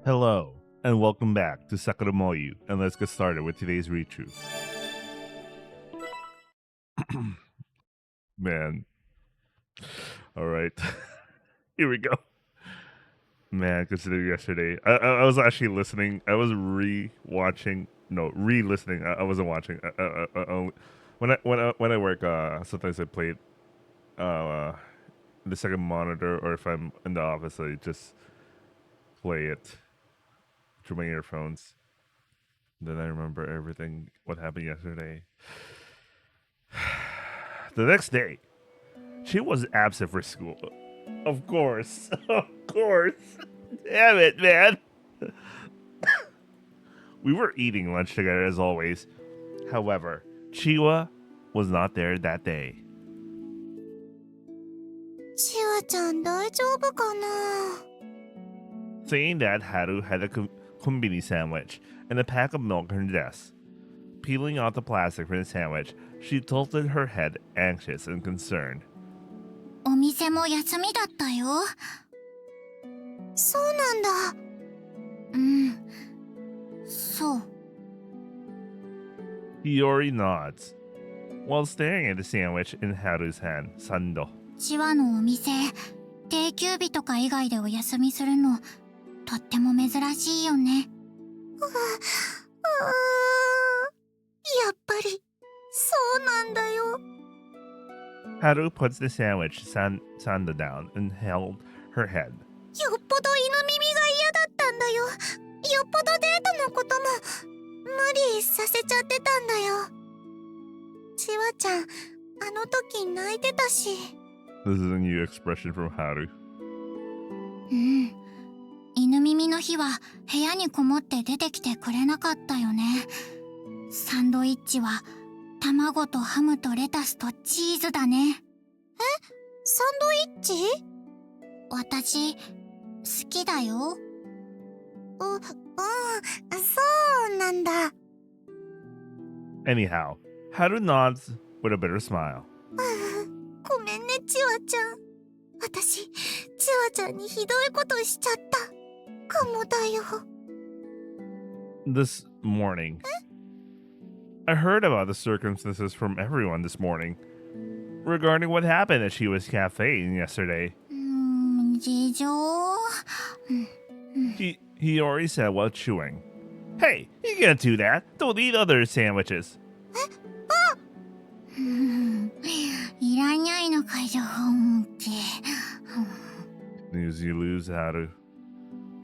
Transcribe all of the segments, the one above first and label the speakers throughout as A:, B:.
A: Hello, and welcome back to Sakuramoyu, and let's get started with today's read-through. Man. Alright. Here we go. Man, considering yesterday, I was actually listening. I was re-listening. I wasn't watching. When I work, sometimes I play it the second monitor, or if I'm in the office, I just play it through my earphones. Then I remember everything, what happened yesterday. The next day, she was absent for school. Of course. Of course. Damn it, man. We were eating lunch together as always. However, Chiwa was not there that day.
B: チワちゃん大丈夫かな
A: Saying that, Haru had a konbini sandwich and a pack of milk on her desk. Peeling off the plastic from the sandwich, she tilted her head, anxious and concerned.
B: お店も休みだったよ。そうなんだ。うん。そう。
A: Hiyori nods, while staring at the sandwich in Haru's hand, Sando.
B: チワのお店、定休日とか以外でお休みするの、とっても珍しいよね。やっぱり、そうなんだよ。
A: Haru puts the sandwich Sando down and held her head.
B: よっぽど犬耳が嫌だったんだよ。よっぽどデートのことも無理させちゃってたんだよ。チワちゃん、あの時泣いてたし。
A: This is a new expression from Haru.
B: うん。犬耳の日は部屋にこもって出てきてくれなかったよね。サンドイッチは卵とハムとレタスとチーズだね。え？サンドイッチ？私、好きだよ。そうなんだ。
A: Anyhow, Haru nods with a bitter smile.
B: ごめんね、チワちゃん。私、チワちゃんにひどいことしちゃった。かもだよ。
A: This morning, I heard about the circumstances from everyone this morning regarding what happened at Chiwa's cafe yesterday.
B: 事情？He
A: already said while chewing. Hey, you can't do that. Don't eat other sandwiches.
B: いらないのか情報って。
A: News you lose, Haru.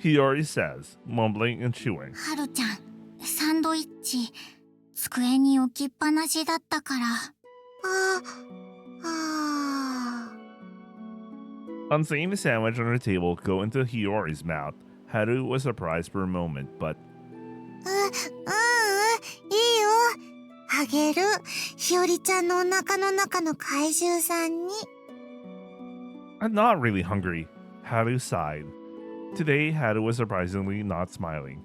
A: He already says, mumbling and chewing.
B: ハルちゃん、サンドイッチ、机に置きっぱなしだったから。
A: On seeing the sandwich on her table go into Hiyori's mouth, Haru was surprised for a moment, but...
B: いいよ。あげる。ひよりちゃんのお腹の中の怪獣さんに。
A: I'm not really hungry, Haru sighed. Today, Haru was surprisingly not smiling.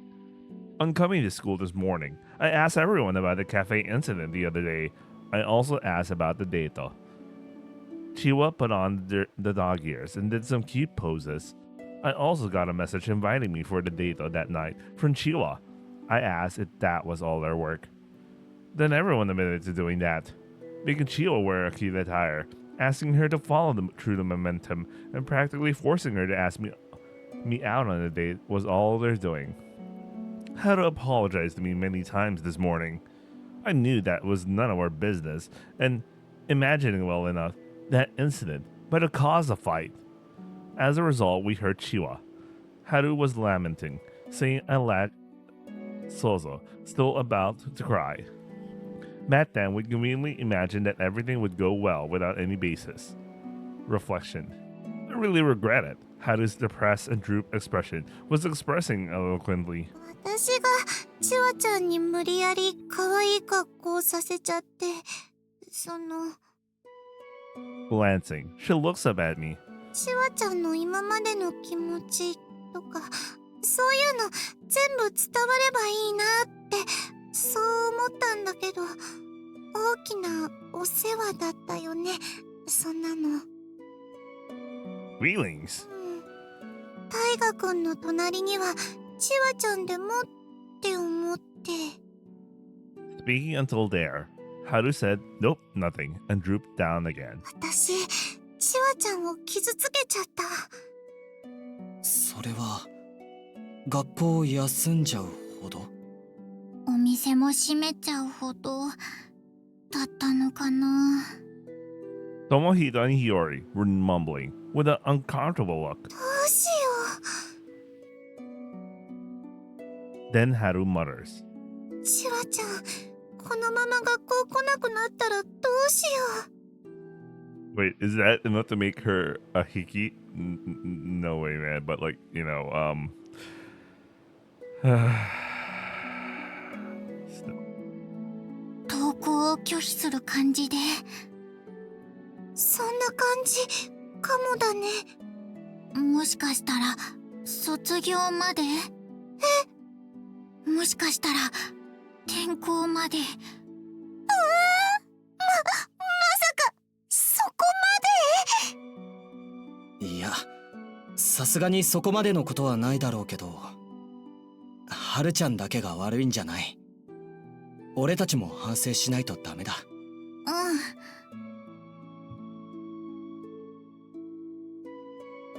A: On coming to school this morning, I asked everyone about the cafe incident the other day. I also asked about the data. Chiwa put on the dog ears and did some cute poses. I also got a message inviting me for the data that night from Chiwa. I asked if that was all their work. Then everyone admitted to doing that, making Chiwa wear a cute attire, asking her to follow them through the momentum, and practically forcing her to ask me out on a date was all they're doing. Haru apologized to me many times this morning. I knew that was none of our business, and imagining well enough, that incident might have caused a fight. As a result, we heard Chiwa. Haru was lamenting, saying I lacked Sozo, still about to cry. Back then, we conveniently imagined that everything would go well without any basis. Reflection. I really regret it. Haru's depressed and drooped expression was expressing eloquently.
B: 私がチワちゃんに無理やり可愛い格好をさせちゃって、
A: Glancing, she looks up at me.
B: チワちゃんの今までの気持ちとか、そういうの全部伝わればいいなってそう思ったんだけど、大きなお世話だったよね、そんなの。
A: Feelings?
B: タイガくんの隣にはチワちゃんでもって思って。
A: Speaking until there, Haru said, nope, nothing, and drooped down again.
B: 私、チワちゃんを傷つけちゃった。
C: それは、学校を休んじゃうほど？
B: お店も閉めちゃうほどだったのかな。
A: Tomohito and Hiyori were mumbling with an uncomfortable look.
B: どうしよう。
A: Then Haru mutters.
B: チワちゃん、このまま学校来なくなったらどうしよう。
A: Wait, is that enough to make her a hiki? No way, man. But like,
B: 登校を拒否する感じで。そんな感じかもだね。もしかしたら卒業まで？もしかしたら転校まで？まさかそこまで？
C: いや、さすがにそこまでのことはないだろうけど、はるちゃんだけが悪いんじゃない。俺たちも反省しないとダメだ。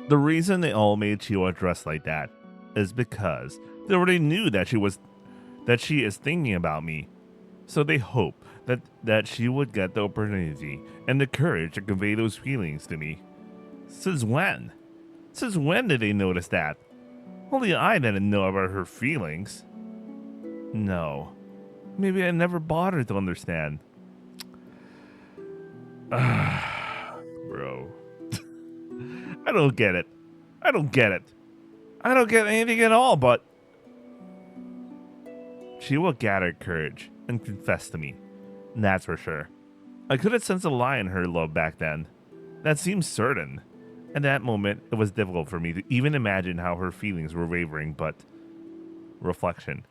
A: The reason they all made Chiwa dress like that is because they already knew that she is thinking about me. So they hope that she would get the opportunity and the courage to convey those feelings to me. Since when? Since when did they notice that? Only I didn't know about her feelings. No. Maybe I never bothered to understand. Bro. I don't get it. I don't get anything at all, but... Chiwa gathered courage and confessed to me. That's for sure. I couldn't sense a lie in her love back then. That seemed certain. At that moment, it was difficult for me to even imagine how her feelings were wavering, but... Reflection.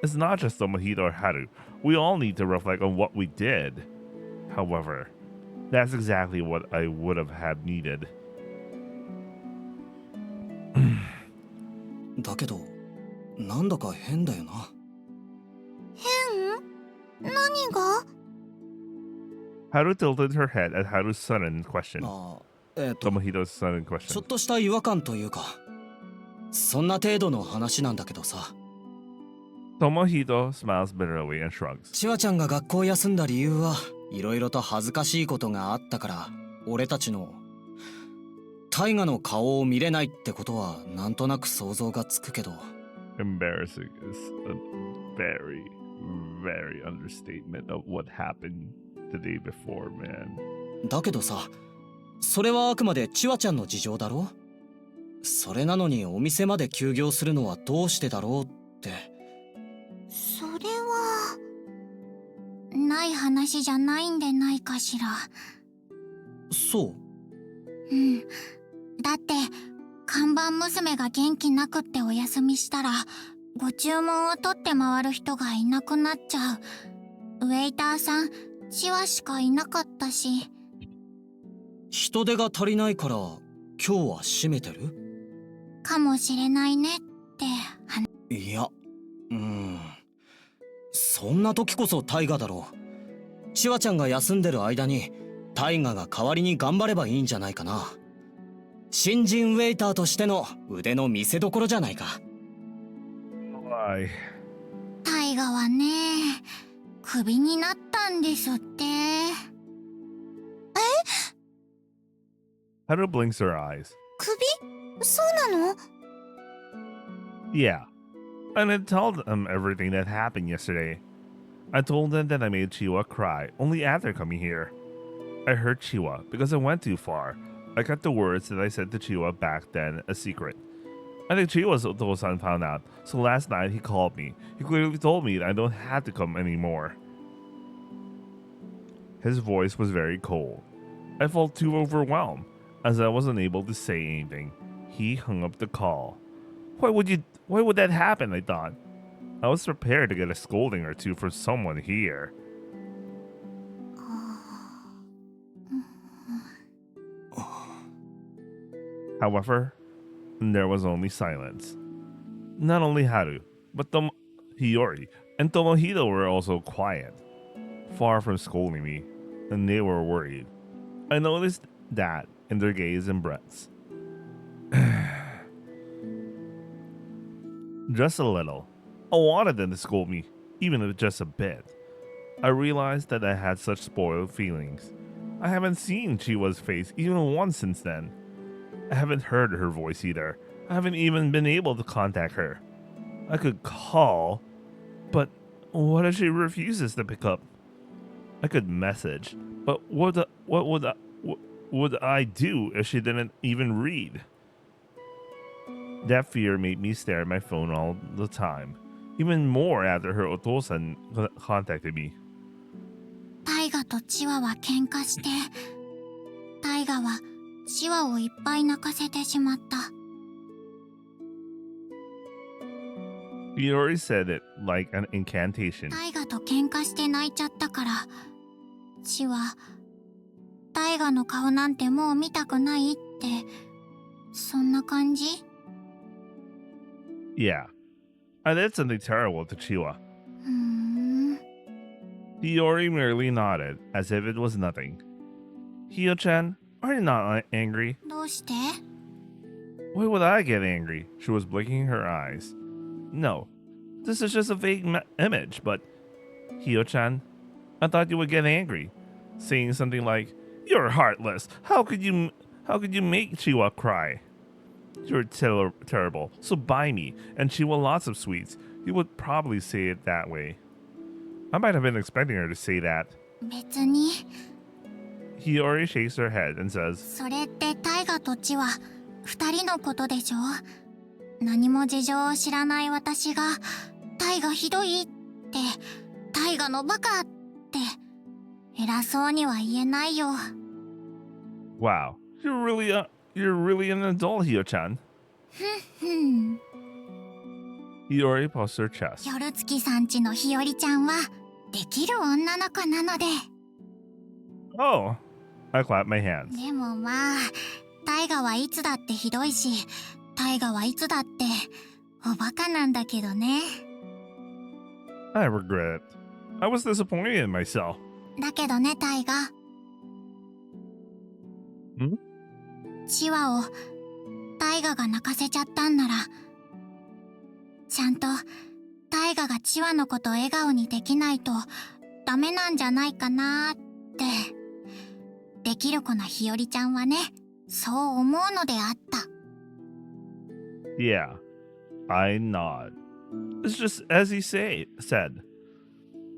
A: It's not just Tomohito or Haru. We all need to reflect on what we did. However, that's exactly what I would have had needed.
C: だけど、なんだか変だよな。
B: 変？何が？
A: Haru tilted her head at Haru's sudden question.
C: あ、
A: Tomohito's sudden
C: ちょ
A: question.
C: っとした違和感というか、そんな程度の話なんだけどさ。
A: Tomohito smiles bitterly and shrugs.
C: チワちゃんが学校休んだ理由はいろいろと恥ずかしいことがあったから、俺たちのタイガの顔を見れないってことはなんとなく想像がつくけど。
A: Embarrassing is a very, very understatement of what happened the day before, man.
C: だけどさ、それはあくまでチワちゃんの事情だろ。それなのにお店まで休業するのはどうしてだろうって。
B: それはない話じゃないんでないかしら。
C: そう。
B: だって看板娘が元気なくってお休みしたらご注文を取って回る人がいなくなっちゃう。ウェイターさん、チワしかいなかったし。
C: 人手が足りないから今日は閉めてる？
B: かもしれないねって
C: いや、そんな時こそタイガだろう。チワちゃんが休んでる間にタイガが代わりに頑張ればいいんじゃないかな。新人ウェイターとしての腕の見せ所じゃないか。
A: Why?
B: タイガはね、クビになったんですって。
A: Haru blinks her eyes.
B: クビ？そうなの？
A: Yeah. And I told them everything that happened yesterday. I told them that I made Chiwa cry only after coming here. I hurt Chiwa because I went too far. I kept the words that I said to Chiwa back then a secret. I think Chiwa's Otosan found out, so last night he called me. He clearly told me that I don't have to come anymore. His voice was very cold. I felt too overwhelmed, as I wasn't able to say anything. He hung up the call. Why would that happen, I thought. I was prepared to get a scolding or two from someone here. However, there was only silence. Not only Haru, but Hiyori and Tomohito were also quiet, far from scolding me, and they were worried. I noticed that in their gaze and breaths. Just a little. I wanted them to scold me, even if just a bit. I realized that I had such spoiled feelings. I haven't seen Chiwa's face even once since then. I haven't heard her voice either. I haven't even been able to contact her. I could call, but what if she refuses to pick up? I could message, but what would I do if she didn't even read? That fear made me stare at my phone all the time, even more after her otosan contacted me.
B: タイガとチワは喧嘩して、タイガはチワをいっぱい泣かせてしまった。
A: You already said it like an incantation.
B: タイガと喧嘩して泣いちゃったから、チワ、タイガの顔なんてもう見たくないって、そんな感じ？
A: Yeah, I did something terrible to Chiwa.
B: ふーん。
A: Hiyori merely nodded, as if it was nothing. Hio-chan, are you not angry?
B: どうして？
A: Why would I get angry? She was blinking her eyes. No, this is just a vague image, but... Hio-chan, I thought you would get angry, saying something like, "You're heartless. How could you make Chiwa cry? You're terrible, so buy me and Chiwa lots of sweets." You would probably say it that way. I might have been expecting her to say that.
B: 別に。
A: Hiyori shakes her head and says,
B: それってタイガとチワ、二人のことでしょ？何も事情を知らない私が、タイガひどいって、タイガのバカって、偉そうには言えないよ。
A: "Wow, you're really an adult, Hio-chan."
B: ふん。
A: Hiyori pulsed her chest.
B: 夜月さんちのひよりちゃんは、できる女の子なので。
A: Oh, I clapped my hands.
B: でもまあ、タイガはいつだってひどいし、タイガはいつだっておバカなんだけどね。
A: I regret it. I was disappointed in myself.
B: だけどね、タイガ。チワをタイガが泣かせちゃったんなら、ちゃんとタイガがチワのこと笑顔にできないとダメなんじゃないかなーって。できる子なひよりちゃんはね、そう思うのであった。
A: Yeah, I nod. It's just as he said.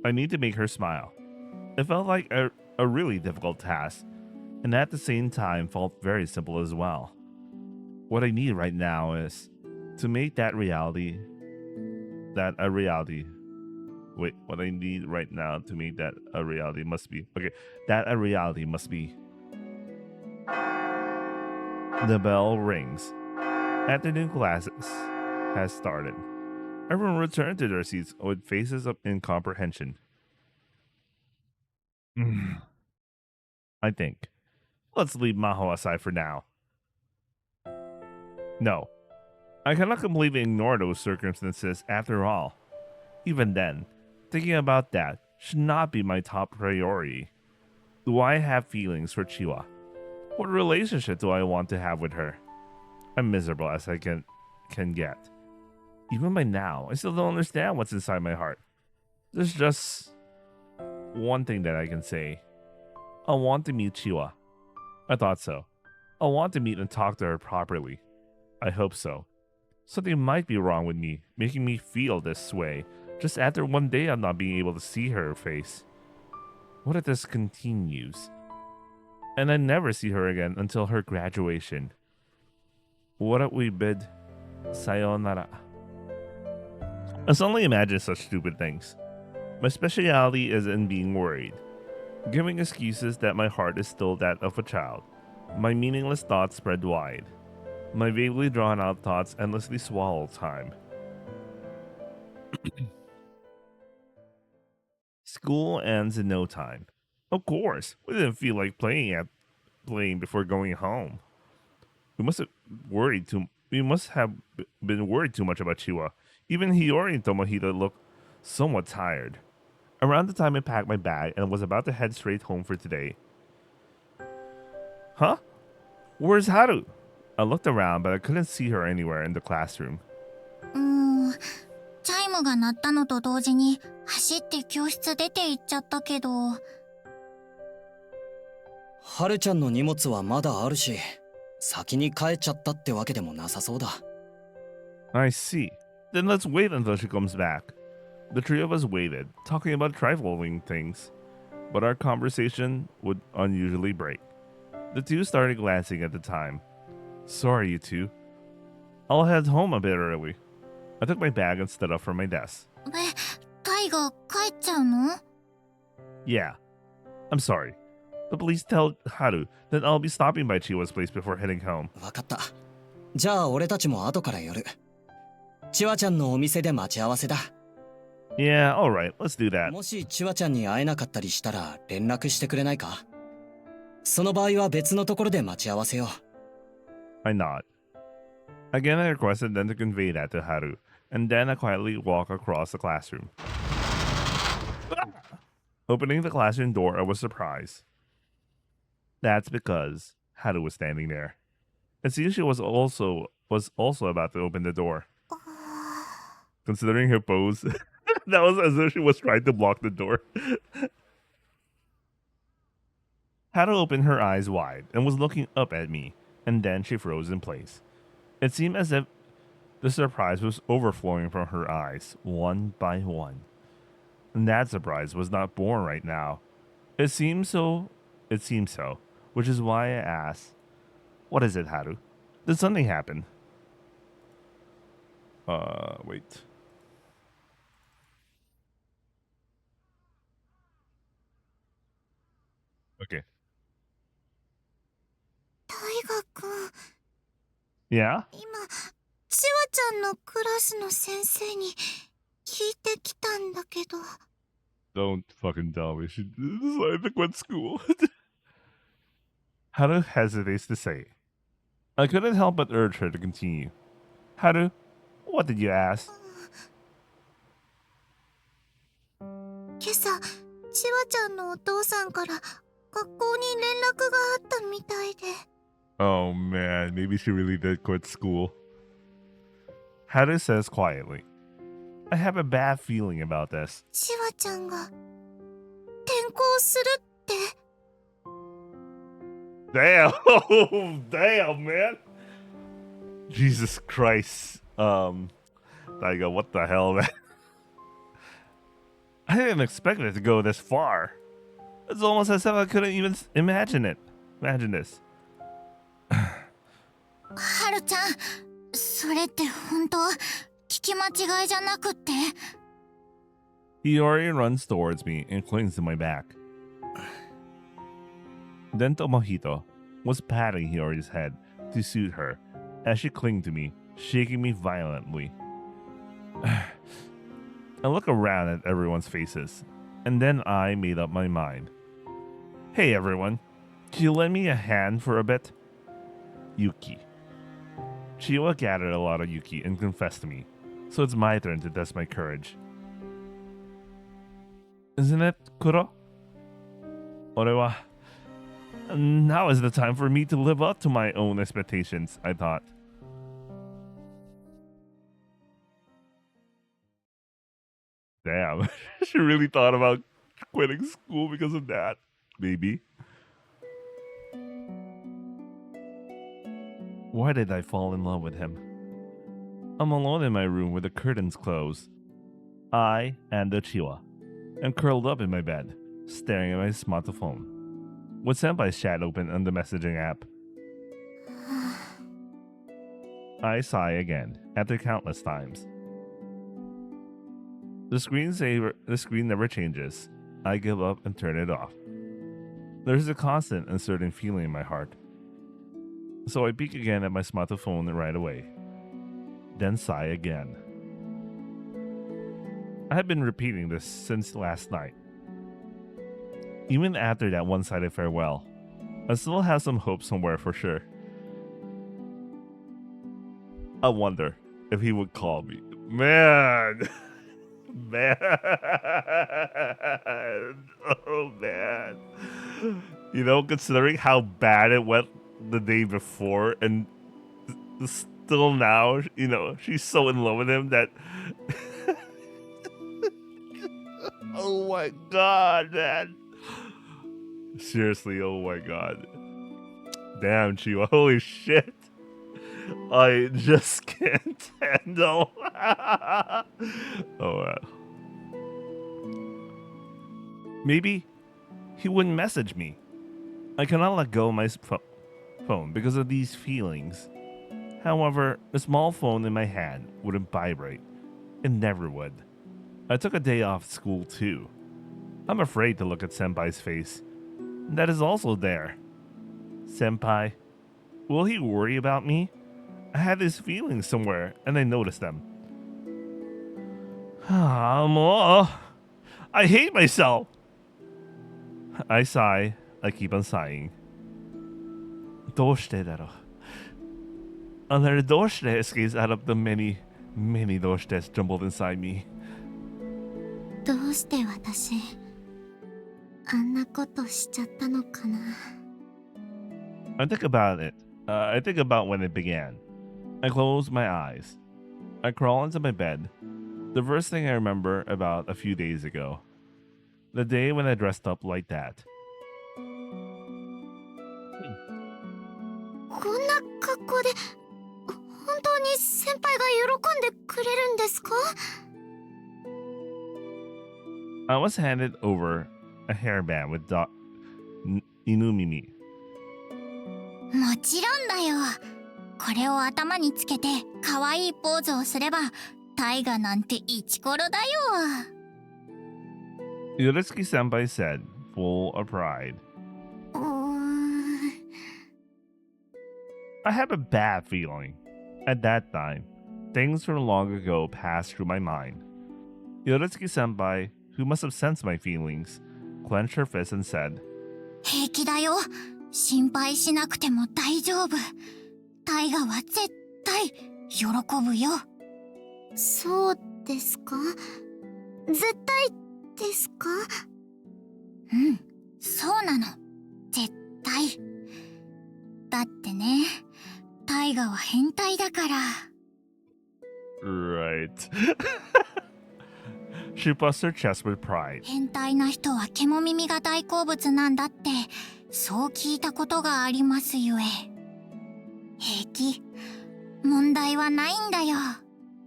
A: I need to make her smile. It felt like a really difficult task, and at the same time felt very simple as well. What I need right now is to make that a reality. Wait, what I need right now to make that a reality must be... Okay, that a reality must be... The bell rings. Afternoon classes has started. Everyone returned to their seats with faces of incomprehension. I think. Let's leave Maho aside for now. No, I cannot completely ignore those circumstances after all. Even then, thinking about that should not be my top priority. Do I have feelings for Chiwa? What relationship do I want to have with her? I'm miserable as I can get. Even by now, I still don't understand what's inside my heart. There's just one thing that I can say. I want to meet Chiwa. I thought so. I want to meet and talk to her properly. I hope so. Something might be wrong with me, making me feel this way, just after one day of not being able to see her face. What if this continues? And I never see her again until her graduation. What if we bid sayonara? I suddenly imagine such stupid things. My speciality is in being worried, giving excuses that my heart is still that of a child. My meaningless thoughts spread wide. My vaguely drawn out thoughts endlessly swallow time. School ends in no time. Of course, we didn't feel like playing before going home. We must have been worried too much about Chiwa. Even Hiyori and Tomohito looked somewhat tired. Around the time I packed my bag and was about to head straight home for today. Huh? Where's Haru? I looked around, but I couldn't see her anywhere in the classroom.
B: チャイムが鳴ったのと同時に走って教室出て行っちゃったけど。
C: はるちゃんの荷物はまだあるし、先に帰っちゃったってわけでもなさそうだ。
A: I see. Then let's wait until she comes back. The three of us waited, talking about trifling things, but our conversation would unusually break. The two started glancing at the time. Sorry, you two. I'll head home a bit early. I took my bag and stood up from my desk.
B: タイが帰っちゃうの？
A: Yeah, I'm sorry. But please tell Haru that I'll be stopping by Chiwa's place before heading home.
C: わかった。じゃあ俺たちも後から寄る。チワちゃんのお店で待ち合わせだ。
A: Yeah, alright, let's do that.
C: もしチワちゃんに会えなかったりしたら連絡してくれないか？その場合は別のところで待ち合わせよう。
A: I nod. Again, I requested them to convey that to Haru, and then I quietly walk across the classroom. Opening the classroom door, I was surprised. That's because Haru was standing there. It seems she was also about to open the door. Considering her pose, that was as if she was trying to block the door. Haru opened her eyes wide and was looking up at me, and then she froze in place. It seemed as if the surprise was overflowing from her eyes, one by one. And that surprise was not born right now. It seemed so, which is why I asked, "What is it, Haru? Did something happen?" Wait. Okay.
B: タイガくん、
A: Yeah?
B: 今、チワちゃんのクラスの先生に聞いてきたんだけど。
A: Don't fucking tell me she decided to quit school. Haru hesitates to say. I couldn't help but urge her to continue. Haru, what did you ask?
B: 今朝、チワちゃんのお父さんから学校に連絡があったみたいで。
A: Oh man, maybe she really did quit school. Haru says quietly, I have a bad feeling about this.
B: チワちゃんが転校するって。
A: Damn! Oh, damn, man! Jesus Christ. Daigo, what the hell, man? I didn't expect it to go this far. It's almost as if I couldn't even imagine it. Imagine this.
B: ハルちゃん、それって本当？聞き間違いじゃなくって？
A: Hiyori runs towards me and clings to my back. Then Tomohito was patting Hiyori's head to soothe her as she clung to me, shaking me violently. I look around at everyone's faces, and then I made up my mind. Hey everyone, can you lend me a hand for a bit? Yuki. Chiwa gathered a lot of Yuki and confessed to me, so it's my turn to test my courage. Isn't it, Kuro? Orewa. Now is the time for me to live up to my own expectations, I thought. Damn, she really thought about quitting school because of that. Maybe. Why did I fall in love with him? I'm alone in my room with the curtains closed. I and the Chiwa. I'm curled up in my bed, staring at my smartphone, with Senpai's chat open on the messaging app. I sigh again, after countless times. The screen never changes. I give up and turn it off. There's a constant uncertain feeling in my heart. So I peek again at my smartphone right away. Then sigh again. I have been repeating this since last night. Even after that one-sided farewell, I still have some hope somewhere for sure. I wonder if he would call me. Man! Man! Oh man. You know, considering how bad it went the day before and still now, you know, she's so in love with him that oh my god, man. Seriously, oh my god. Damn, Chiwa, holy shit. I just can't handle. Oh, maybe he wouldn't message me. I cannot let go of my phone because of these feelings. However, the small phone in my hand wouldn't vibrate. It never would. I took a day off school too. I'm afraid to look at Senpai's face. That is also there. Senpai, will he worry about me? I had these feelings somewhere and I noticed them. I hate myself. I sigh. I keep on sighing. どうしてだろう? Another どうして escapes out of the manyどうして jumbled inside me.
B: どうして私あんなことしちゃったのかな。
A: I think about it. I think about when it began. I close my eyes. I crawl into my bed. The first thing I remember about a few days ago. The day when I dressed up like that.
B: こんな格好で本当に先輩が喜んでくれるんですか？
A: I was handed over a hairband with Inumimi.
B: もちろんだよ。これを頭につけて可愛いポーズをすれば大河なんてイチコロだよ。
A: Yorutsuki Senpai said, full of pride. I have a bad feeling. At that time, things from long ago passed through my mind. Yorutsuki Senpai, who must have sensed my feelings, clenched her fist and said,
B: 平気だよ。心配しなくても大丈夫。大河は絶対喜ぶよ。そうですか？絶対ですか？うん、そうなの。絶対。だってね、大河は変態だから。
A: Right. She puffed her chest with pride.
B: 変態な人は獣耳が大好物なんだって、そう聞いたことがありますゆえ。平気。問題はないんだよ。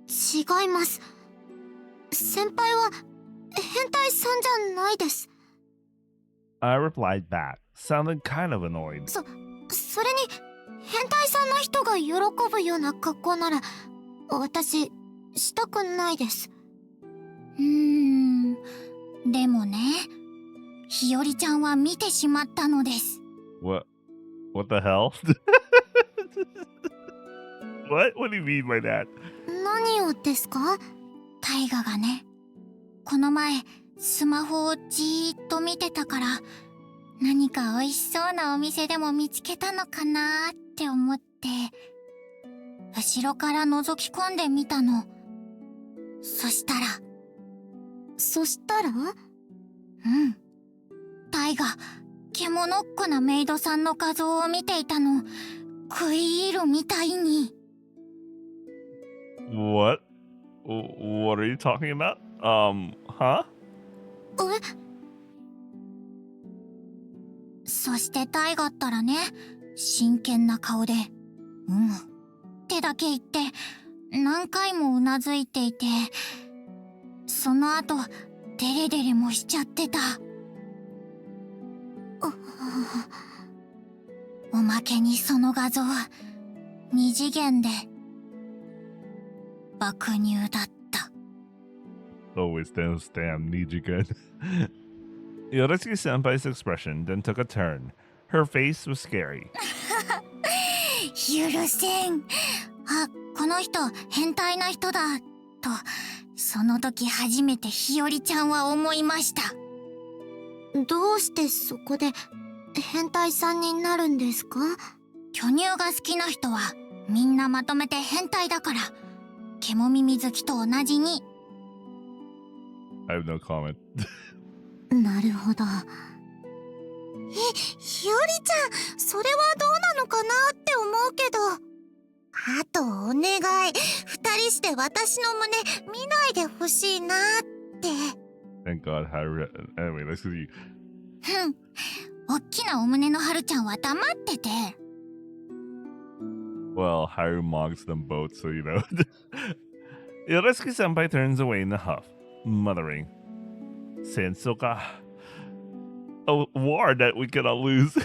B: 違います。先輩は変態さんじゃないです。
A: I replied back, sounding kind of annoyed.
B: それに変態さんの人が喜ぶような格好なら私したくないです。でもね、日和ちゃんは見てしまったのです。
A: What the hell? What do you mean by that?
B: 何をですか？大河がね、この前スマホをじーっと見てたから、何か美味しそうなお店でも見つけたのかなーって思って、後ろから覗き込んでみたの。そしたらタイが獣っ子なメイドさんの画像を見ていたの。食い入るみたいに。
A: What? What are you talking about? Huh?
B: そしてタイがったらね、真剣な顔で「うん」ってだけ言って何回もうなずいていて、その後デレデレもしちゃってた。おまけにその画像二次元で爆乳だった。
A: Always damn Nijigen. Yoritsuki-senpai's expression then took a turn. Her face was scary.
B: 許せん。あ、この人変態な人だと、その時初めて日和ちゃんは思いました。
D: どうしてそこで変態さんになるんですか？
B: 巨乳が好きな人はみんなまとめて変態だから、獣耳好きと同じに。
A: I have no comment.
D: なるほど。ひよりちゃん、それはどうなのかなって思うけど。あとお願い、二人して私の胸見ないでほしいなって。
A: Thank God, Haru. Anyway, let's see.
B: ふん、おっきなお胸のはるちゃんは黙ってて。
A: Well, Haru mocks them both, so you know. Yoritsuki-senpai turns away in a huff, muttering, Sensoka. A war that we cannot lose.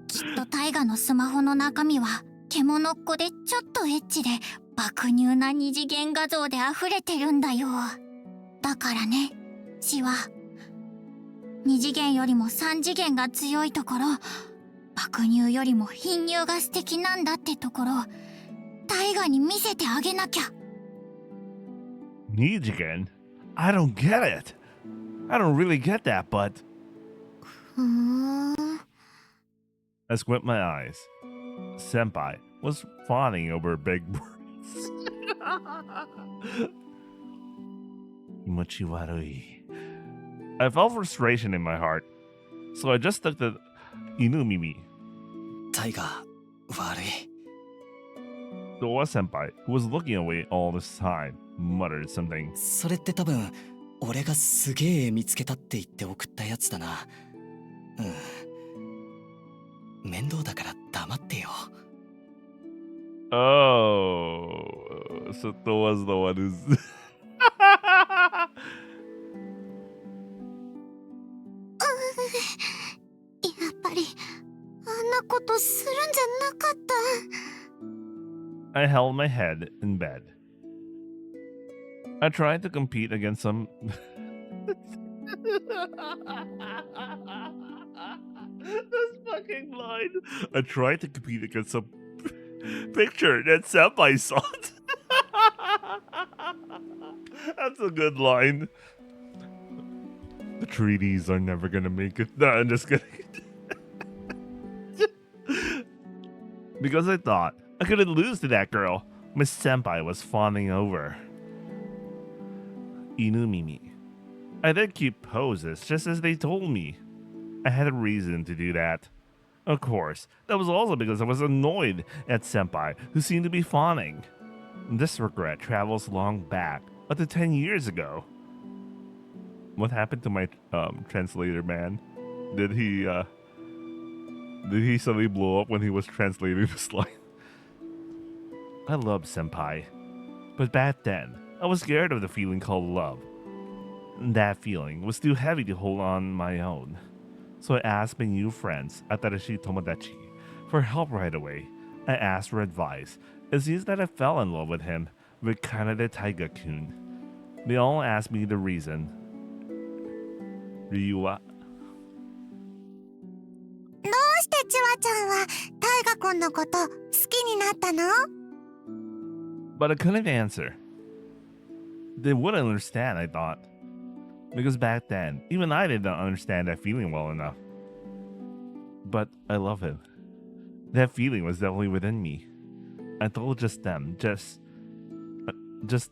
B: きっとタイガのスマホの中身は獣っ子でちょっとエッチで爆乳な二次元画像で溢れてるんだよ。だからね、チワ、二次元よりも三次元が強いところ、爆乳よりも貧乳が素敵なんだってところ、タイガに見せてあげなきゃ。
A: Nijigen? I don't get it. I don't really get that, but
D: ふーん。
A: I squint my eyes. Senpai was fawning over her big breasts. Mochiwarui. I felt frustration in my heart, so I just took the Inumimi.
C: タイガ悪い。
A: Doa Senpai, who was looking away all this time, muttered something.
C: それって多分俺がすげえ絵見つけたって言って送ったやつだな。うん。面倒だから黙ってよ。
A: Oh, so Doa's the one who's.
D: やっぱりあんなことするんじゃなかった。
A: I held my head in bed. I tried to compete against some. This fucking line. I tried to compete against some picture that Senpai saw. That's a good line. The treaties are never gonna make it. No, I'm just kidding. Because I thought I couldn't lose to that girl Miss Senpai was fawning over. Inumimi. I then keep poses just as they told me. I had a reason to do that. Of course, that was also because I was annoyed at Senpai, who seemed to be fawning. This regret travels long back, up to 10 years ago. What happened to my translator man? Did he suddenly blow up when he was translating this line? I loved Senpai, but back then, I was scared of the feeling called love. That feeling was too heavy to hold on my own. So I asked my new friends, Atarashi Tomodachi, for help right away. I asked for advice. It seems that I fell in love with him, with Kanade Taiga-kun. They all asked me the reason. Ryuwa.
D: どうしてチワちゃんはタイガくんのこと好きになったの？
A: But I couldn't answer. they wouldn't understand, I thought. Because back then, even I did not understand that feeling well enough. But I love him. That feeling was definitely within me. I told just them, just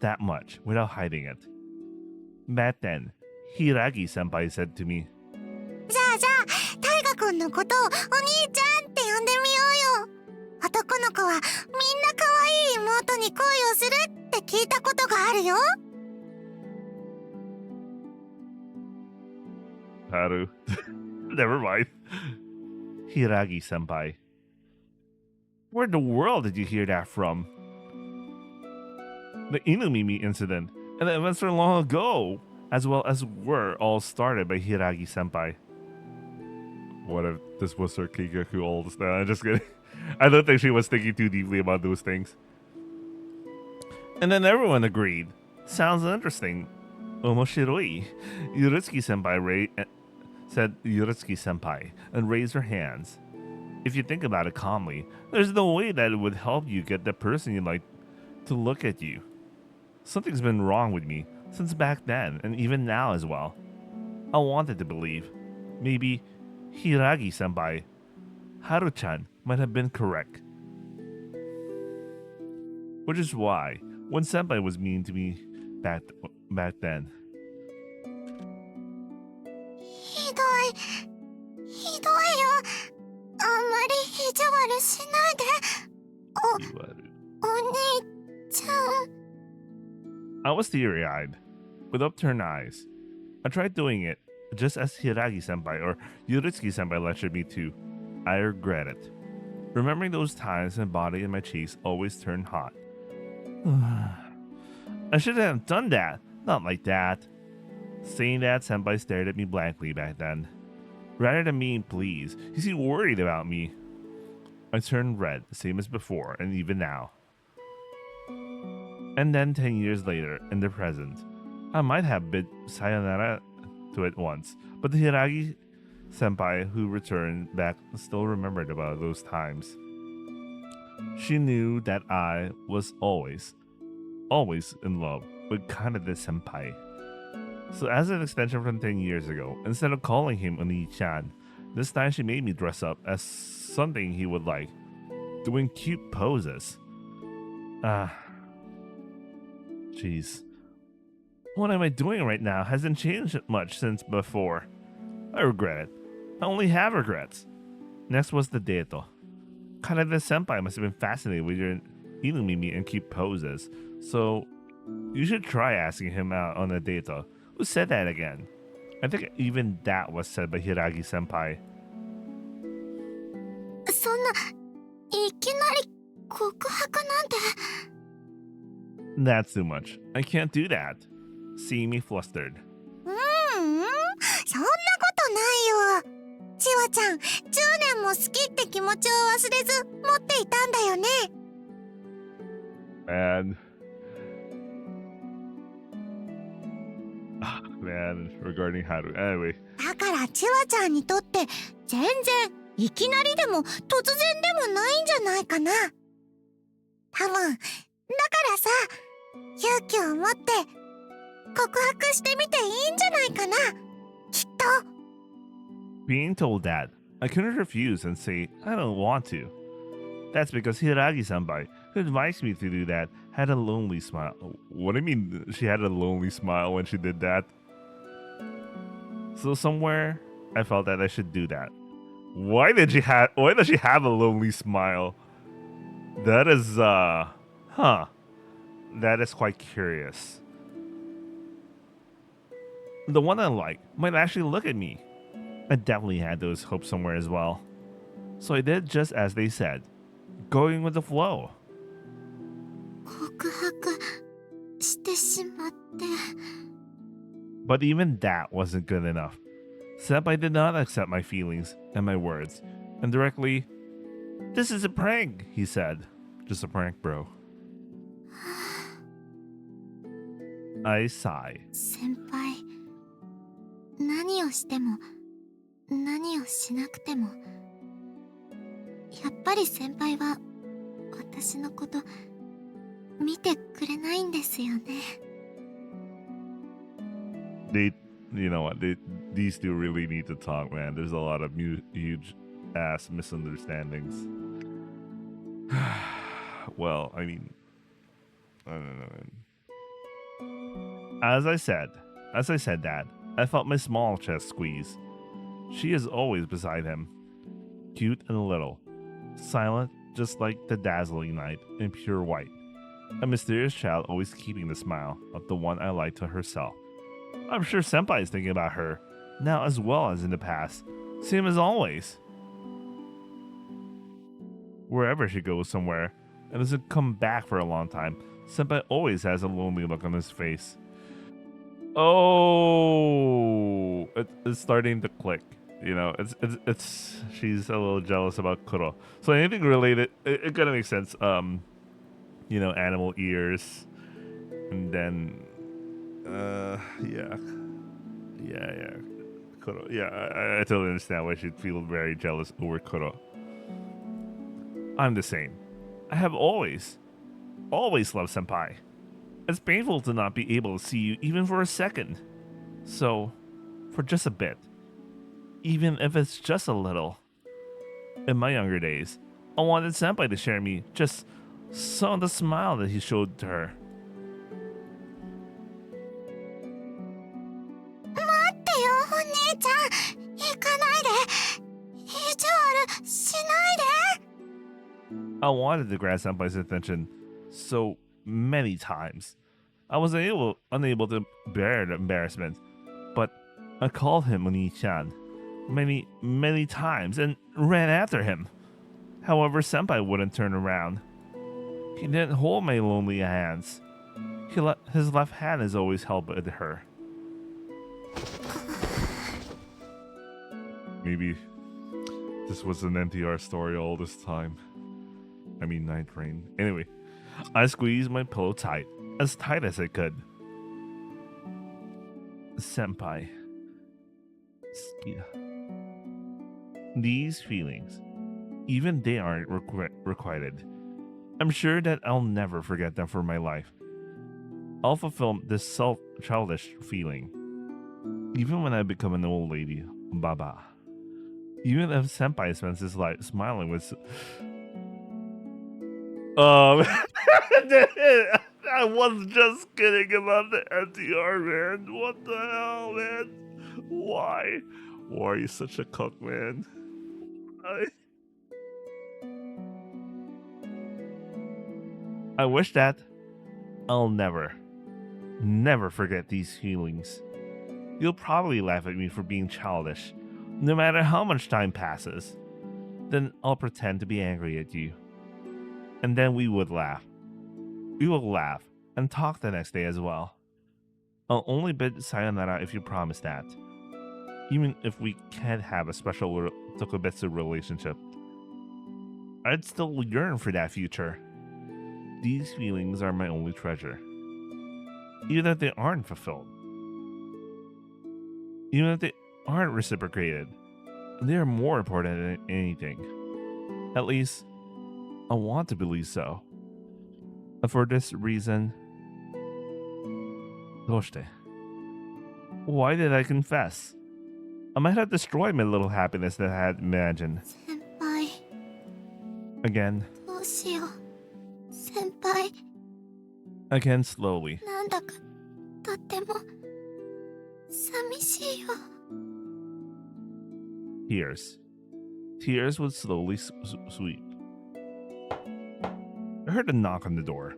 A: that much, without hiding it. Back then, Hiragi-senpai said to me,
D: じゃあ大河君のことをお兄ちゃんって呼んでみようよ。男の子はみんな可愛い妹に恋をするって聞いたことがあるよ。
A: Haru. Never mind. Hiragi-senpai. Where in the world did you hear that from? The Inumimi incident and the events from long ago, as well as were all started by Hiragi-senpai. What if this was her Kigaku all this time? I'm just kidding. I don't think she was thinking too deeply about those things. And then everyone agreed. Sounds interesting. Omoshiroi. Yurutsuki-senpai said Yurutsuki-senpai and raised her hands. If you think about it calmly, there's no way that it would help you get the person you like to look at you. Something's been wrong with me since back then and even now as well. I wanted to believe. Maybe Hiragi-senpai, Haru-chan, might have been correct. Which is why, when senpai was mean to me back then,
D: ひどいよ。あんまり意地悪しないで。お兄ちゃん。
A: I was teary-eyed, with upturned eyes. I tried doing it, just as Hiragi-senpai or Yurutsuki-senpai lectured me to. I regret it. Remembering those times, my body and my cheeks always turned hot. I shouldn't have done that. Not like that. Saying that, senpai stared at me blankly back then. Rather than being pleased, he seemed worried about me. I turned red, same as before, and even now. And then 10 years later, in the present, I might have bid sayonara to it once, but the Hiragi-senpai who returned back still remembered about those times. She knew that I was always in love with Kanade-senpai. So as an extension from 10 years ago, instead of calling him Oni-chan, this time she made me dress up as something he would like, doing cute poses. Jeez. What am I doing right now hasn't changed much since before. I regret it. I only have regrets. Next was the dato. Kanade-senpai must have been fascinated with your Inumimi and cute poses, so you should try asking him out on a dato. Who said that again? I think even that was said by Hiragi-senpai.
D: そんないきなり告白なんて。
A: That's too much. I can't do that. See me flustered.
D: そんなことないよ。チワちゃん、10年も好きって気持ちを忘れず持っていたんだよね。
A: Man, regarding Haru. Anyway.
D: だからチワちゃんにとって全然いきなりでも突然でもないんじゃないかな。多分だからさ、勇気を持って告白してみていいんじゃないかな。きっと。
A: Being told that, I couldn't refuse and say I don't want to. That's because Hiragi-senpai, who advised me to do that, had a lonely smile. What do you mean she had a lonely smile when she did that? So somewhere, I felt that I should do that. Why does she have a lonely smile? That is, that is quite curious. The one I like might actually look at me. I definitely had those hopes somewhere as well. So I did just as they said, going with the flow.
D: 告白してしまって。
A: But even that wasn't good enough. Senpai did not accept my feelings and my words, and directly, "This is a prank," he said. "Just a prank, bro." I sigh.
D: 先輩、何をしても何をしなくてもやっぱり先輩は私のこと見てくれないんですよね。
A: they, you know what, these two really need to talk, man. There's a lot of huge ass misunderstandings. Well, I mean, I don't know, man. As I said, Dad, I felt my small chest squeeze. She is always beside him, cute and little, silent just like the dazzling night in pure white. A mysterious child always keeping the smile of the one I like to herself. I'm sure Senpai is thinking about her, now as well as in the past, same as always. Wherever she goes somewhere, and doesn't come back for a long time, Senpai always has a lonely look on his face. Oh, it's starting to click. You know, it's she's a little jealous about Kuro. So anything related, it kind of makes sense. You know, animal ears, and then, yeah, Kuro. Yeah, I totally understand why she'd feel very jealous over Kuro. I'm the same. I have always loved Senpai. It's painful to not be able to see you even for a second. So, for just a bit, even if it's just a little. In my younger days, I wanted Senpai to share me just some of the smile that he showed to her.
D: 待ってよ、お兄ちゃん。行かないで。意地悪しないで。
A: I wanted to grab Senpai's attention so many times. I was unable to bear the embarrassment, but I called him Oni-chan many times and ran after him. However, Senpai wouldn't turn around. He didn't hold my lonely hands. His left hand is always held by her. Maybe this was an NTR story all this time. I mean, Night Rain. Anyway, I squeezed my pillow tight as I could. Senpai. These feelings, even they aren't requited. I'm sure that I'll never forget them for my life. I'll fulfill this childish feeling, even when I become an old lady, Baba. Even if Senpai spends his life smiling with... I was just kidding about the NTR, man. What the hell, man? Why? Why are you such a cuck, man? I wish that I'll never forget these feelings. You'll probably laugh at me for being childish, no matter how much time passes. Then I'll pretend to be angry at you. And then we would laugh. We will laugh and talk the next day as well. I'll only bid sayonara if you promise that. Even if we can't have a special Tokubetsu relationship, I'd still yearn for that future. These feelings are my only treasure. Even if they aren't fulfilled, even if they aren't reciprocated, they are more important than anything. At least, I want to believe so. And for this reason, Doshite. Why did I confess? I might have destroyed my little happiness that I had imagined.
D: 先輩、
A: Again,
D: どうしよう。先輩、
A: again slowly.
D: なんだかとっても寂しいよ。
A: Tears. Tears would slowly sweep. I heard a knock on the door.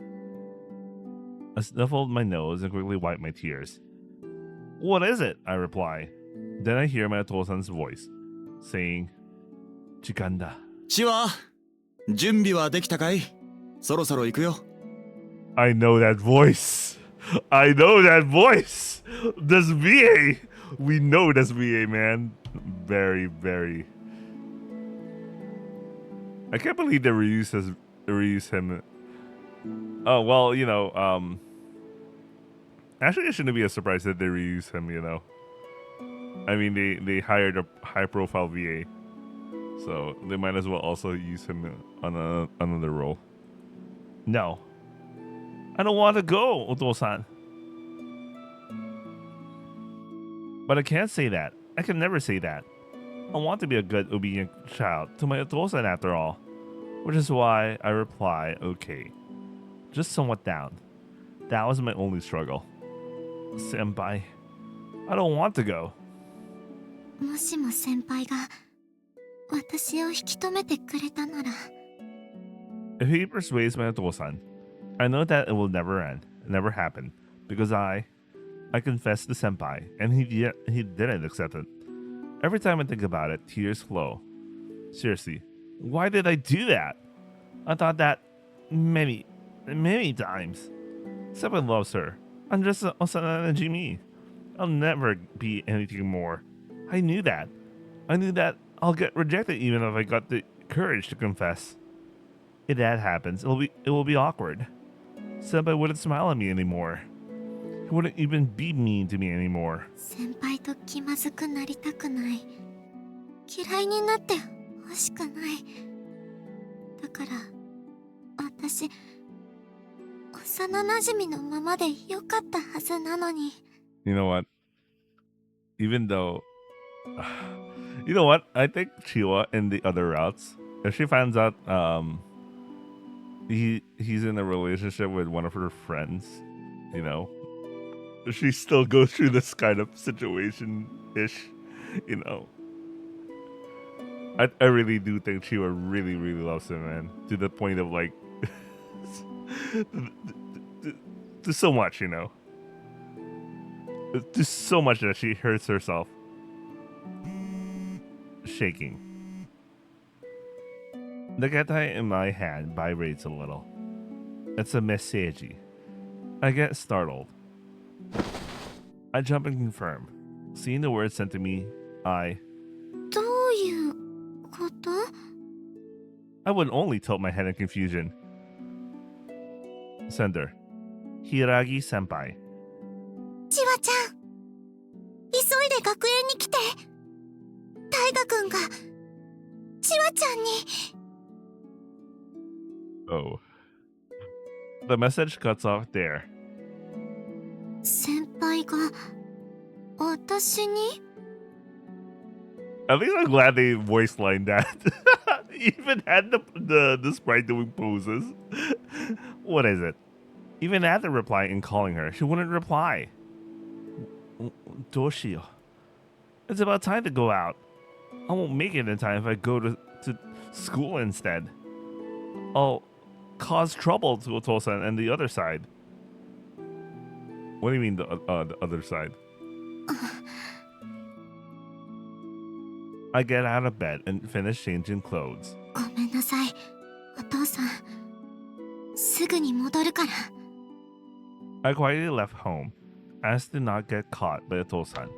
A: I snuffled my nose and quickly wiped my tears. What is it? I reply. Then I hear my Otosan's voice, saying, Chikanda.
C: チワ、準備はできたかい？そろそろ行くよ。
A: I know that voice. I know that voice. That's VA. We know that's VA, man. Very, very. I can't believe they reuse him. Oh, well, you know, actually, it shouldn't be a surprise that they reuse him, you know. I mean, they hired a high-profile VA, so they might as well also use him on another role. No. I don't want to go, Oto-san. But I can't say that. I can never say that. I want to be a good, obedient child to my Otosan after all. Which is why I reply, okay. Just somewhat down. That was my only struggle. Senpai, I don't want to go.
B: もしも先輩が私を引き止めてくれたなら
A: If he persuades my Otosan, I know that it will never end, never happen, because I confessed to Senpai, and he didn't accept it. Every time I think about it, tears flow. Seriously, why did I do that? I thought that many times. Senpai loves her. I'm just a Osana and Jimmy. I'll never be anything more. I knew that. I knew that I'll get rejected even if I got the courage to confess. If that happens, it will be awkward. Senpai wouldn't smile at me anymore. He wouldn't even be mean to me anymore.
B: 先輩と気まずくなりたくない嫌いになってほしくないだから私幼なじみのままでよかったはずなのに
A: You know what? Even though, you know what? I think Chiwa in the other routes, if she finds out he's in a relationship with one of her friends, you know, she still goes through this kind of situation ish, you know. I really do think Chiwa really loves him, man, to the point of like to so much, you know. Just so much that she hurts herself. Shaking. The getai in my hand vibrates a little. It's a message. I get startled. I jump and confirm. Seeing the word sent to me, I
B: どういうこと
A: I would only tilt my head in confusion. Sender. Hiragi senpai.
D: 千和ちゃん急いで学園に来て大河くんが千和ちゃんに
A: Oh. The message cuts off there.
B: 先輩が私に
A: At least I'm glad they voice lined that. Even had the sprite doing poses. What is it? Even had the reply in calling her, she wouldn't reply. Doshio. It's about time to go out. I won't make it in time if I go to school instead. I'll cause trouble to Otosan and the other side. What do you mean the other side? I get out of bed and finish changing clothes.
B: ごめんなさいお父さんすぐに戻るから
A: I quietly left home, asked to not get caught by Otosan.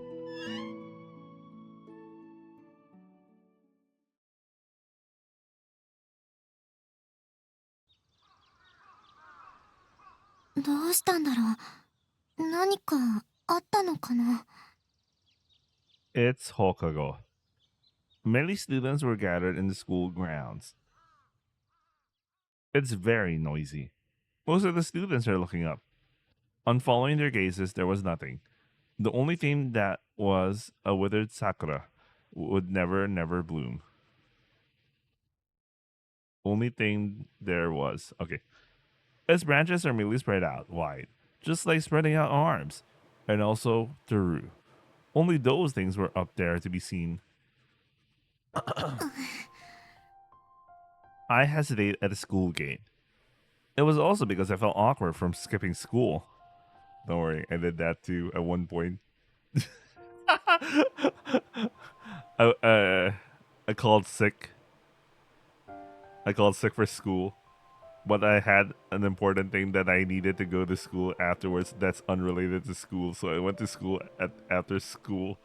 B: どうしたんだろう何かあったのかな
A: It's Hokago. Many students were gathered in the school grounds. It's very noisy. Most of the students are looking up. On following their gazes, there was nothing. The only thing that was a withered sakura would never bloom. Only thing there was. Okay. Its branches are merely spread out wide, just like spreading out arms. And also Teru. Only those things were up there to be seen. I hesitated at the school gate. It was also because I felt awkward from skipping school. Don't worry, I did that too at one point. I called sick. I called sick for school. But I had an important thing that I needed to go to school afterwards that's unrelated to school. So I went to school after school.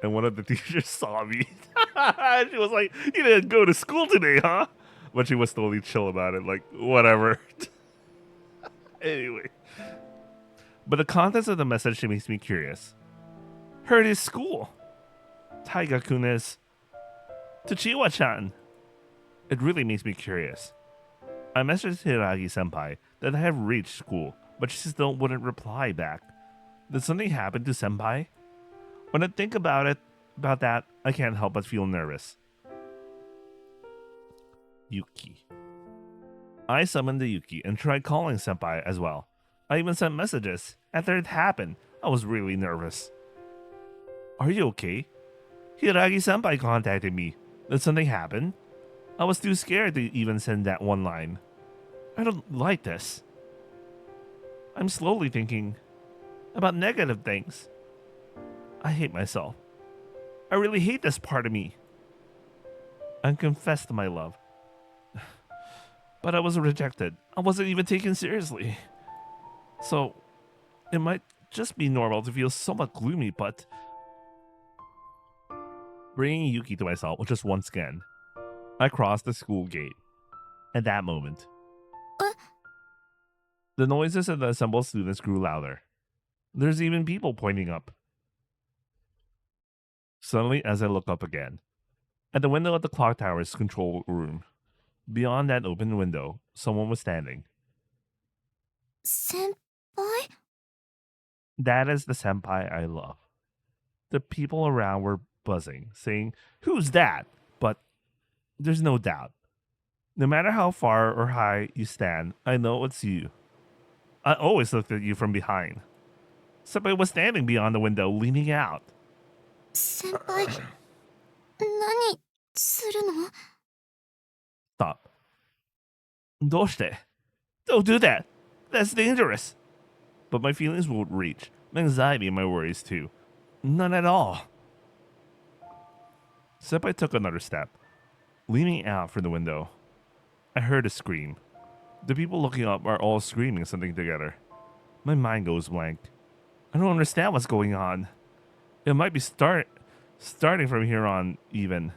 A: And one of the teachers saw me. She was like, "You didn't go to school today, huh?" But she was totally chill about it. Like, whatever. Anyway. But the contents of the message makes me curious. Heard his school. Taiga-kun is to Chiwa-chan. It really makes me curious. I messaged Hiragi-senpai that I have reached school, but she still wouldn't reply back. Did something happen to senpai? When I think about that, I can't help but feel nervous. Yuki. I summoned the Yuki and tried calling Senpai as well. I even sent messages. After it happened, I was really nervous. Are you okay? Hiragi Senpai contacted me. Did something happen? I was too scared to even send that one line. I don't like this. I'm slowly thinking about negative things. I hate myself. I really hate this part of me. I confessed my love. But I was rejected. I wasn't even taken seriously. So, it might just be normal to feel somewhat gloomy, but bringing Yuki to myself was just one scan. I crossed the school gate. At that moment, the noises of the assembled students grew louder. There's even people pointing up. Suddenly, as I look up again, at the window of the clock tower's control room, beyond that open window, someone was standing.
B: 先輩
A: That is the senpai I love. The people around were buzzing, saying, "Who's that?" But there's no doubt. No matter how far or high you stand, I know it's you. I always looked at you from behind. Senpai was standing beyond the window, leaning out.
B: 先輩何するの
A: Stop. どうして? Don't do that. That's dangerous. But my feelings won't reach. My anxiety and my worries too. None at all. Senpai took another step, leaning out from the window. I heard a scream. The people looking up are all screaming something together. My mind goes blank. I don't understand what's going on. It might be starting from here on even.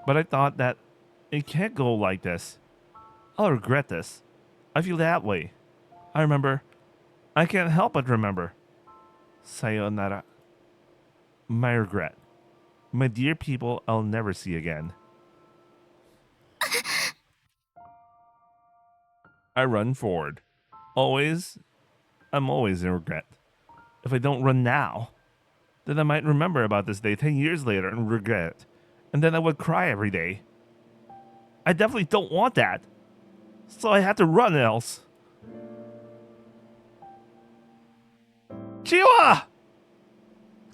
A: But I thought that it can't go like this. I'll regret this. I feel that way. I remember. I can't help but remember. Sayonara. My regret. My dear people I'll never see again. I run forward. I'm always in regret. If I don't run now, then I might remember about this day 10 years later and regret it. And then I would cry every day. I definitely don't want that. So I had to run else. Chiwa!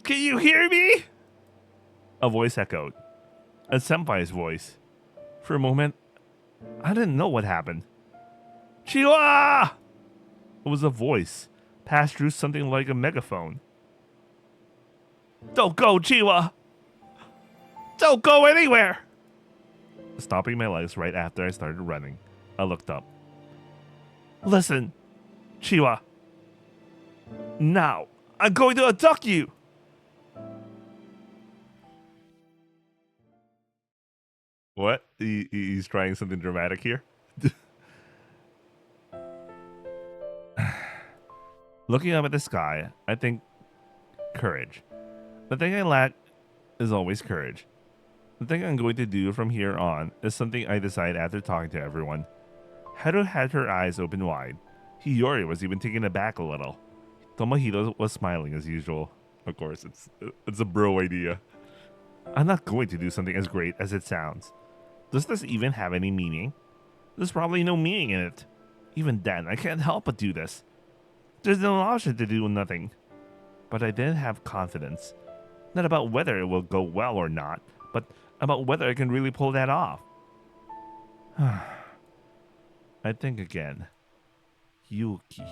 A: Can you hear me? A voice echoed. A senpai's voice. For a moment, I didn't know what happened. Chiwa! It was a voice, passed through something like a megaphone. Don't go, Chiwa! Don't go anywhere! Stopping my legs right after I started running, I looked up. Listen, Chiwa. Now, I'm going to abduct you! What? He's trying something dramatic here? Looking up at the sky, I think courage. The thing I lack is always courage. The thing I'm going to do from here on is something I decide after talking to everyone. Haru had her eyes open wide. Hiyori was even taken aback a little. Tomohito was smiling as usual. Of course, it's a bro idea. I'm not going to do something as great as it sounds. Does this even have any meaning? There's probably no meaning in it. Even then, I can't help but do this. There's no option to do nothing. But I did have confidence. Not about whether it will go well or not, but about whether I can really pull that off. I think again. Yuki.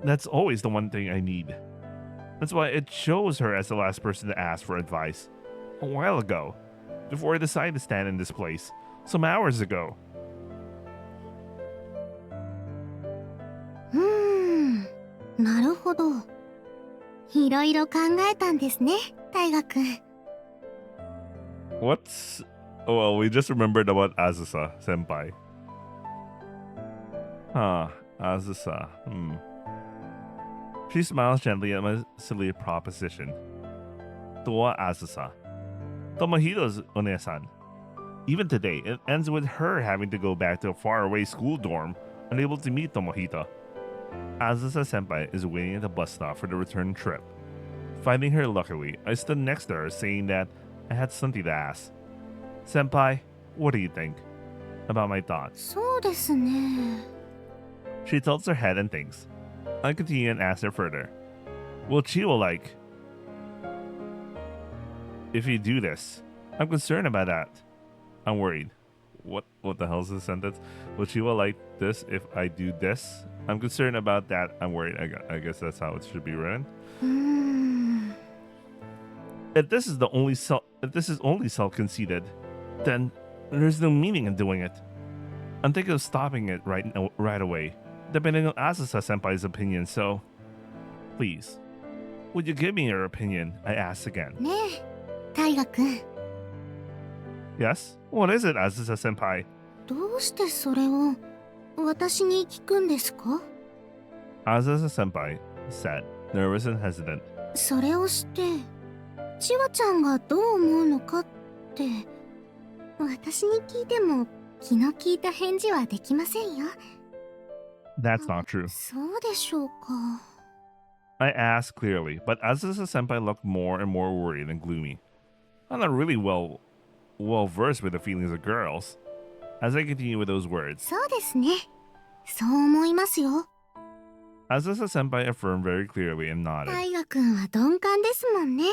A: That's always the one thing I need. That's why it chose her as the last person to ask for advice. A while ago. Before I decided to stand in this place. Some hours ago.
D: なるほど。いろいろ考えたんですね、大河君。
A: What's... Oh, well, we just remembered about Azusa, senpai. Azusa. She smiles gently at my silly proposition. Toa Azusa. Tomohito's One-san. Even today, it ends with her having to go back to a faraway school dorm, unable to meet Tomohito. Azusa Senpai is waiting at the bus stop for the return trip. Finding her luckily, I stood next to her saying that I had something to ask. Senpai, what do you think about my thoughts?
D: そうですね。
A: She tilts her head and thinks. I continue and ask her further. Will Chiwa like if you do this? I'm concerned about that. I'm worried. What the hell is this sentence? Will Chiwa like this if I do this? I'm concerned about that. I'm worried. I guess that's how it should be written.
D: うーん。
A: If this is only self-conceited, then there's no meaning in doing it. I'm thinking of stopping it right away, depending on Asusa Senpai's opinion. So, please, would you give me your opinion? I asked again.
D: ねえ、大河くん。
A: Yes. What is it, Asusa Senpai?
D: どうしてそれを私に聞くんですか？
A: Asusa Senpai said, nervous and hesitant.
D: それをして千和ちゃんがどう思うのかって私に聞いても気の利いた返事はできませんよ。
A: That's not true.
D: そうでしょうか。
A: I asked clearly, but Asusa Senpai looked more and more worried and gloomy. I'm not really well versed with the feelings of girls. As I continue with those words,
D: そうですね。そう思いますよ。
A: Asusa Senpai affirmed very clearly and nodded.
D: 大河くんは鈍感ですもんね。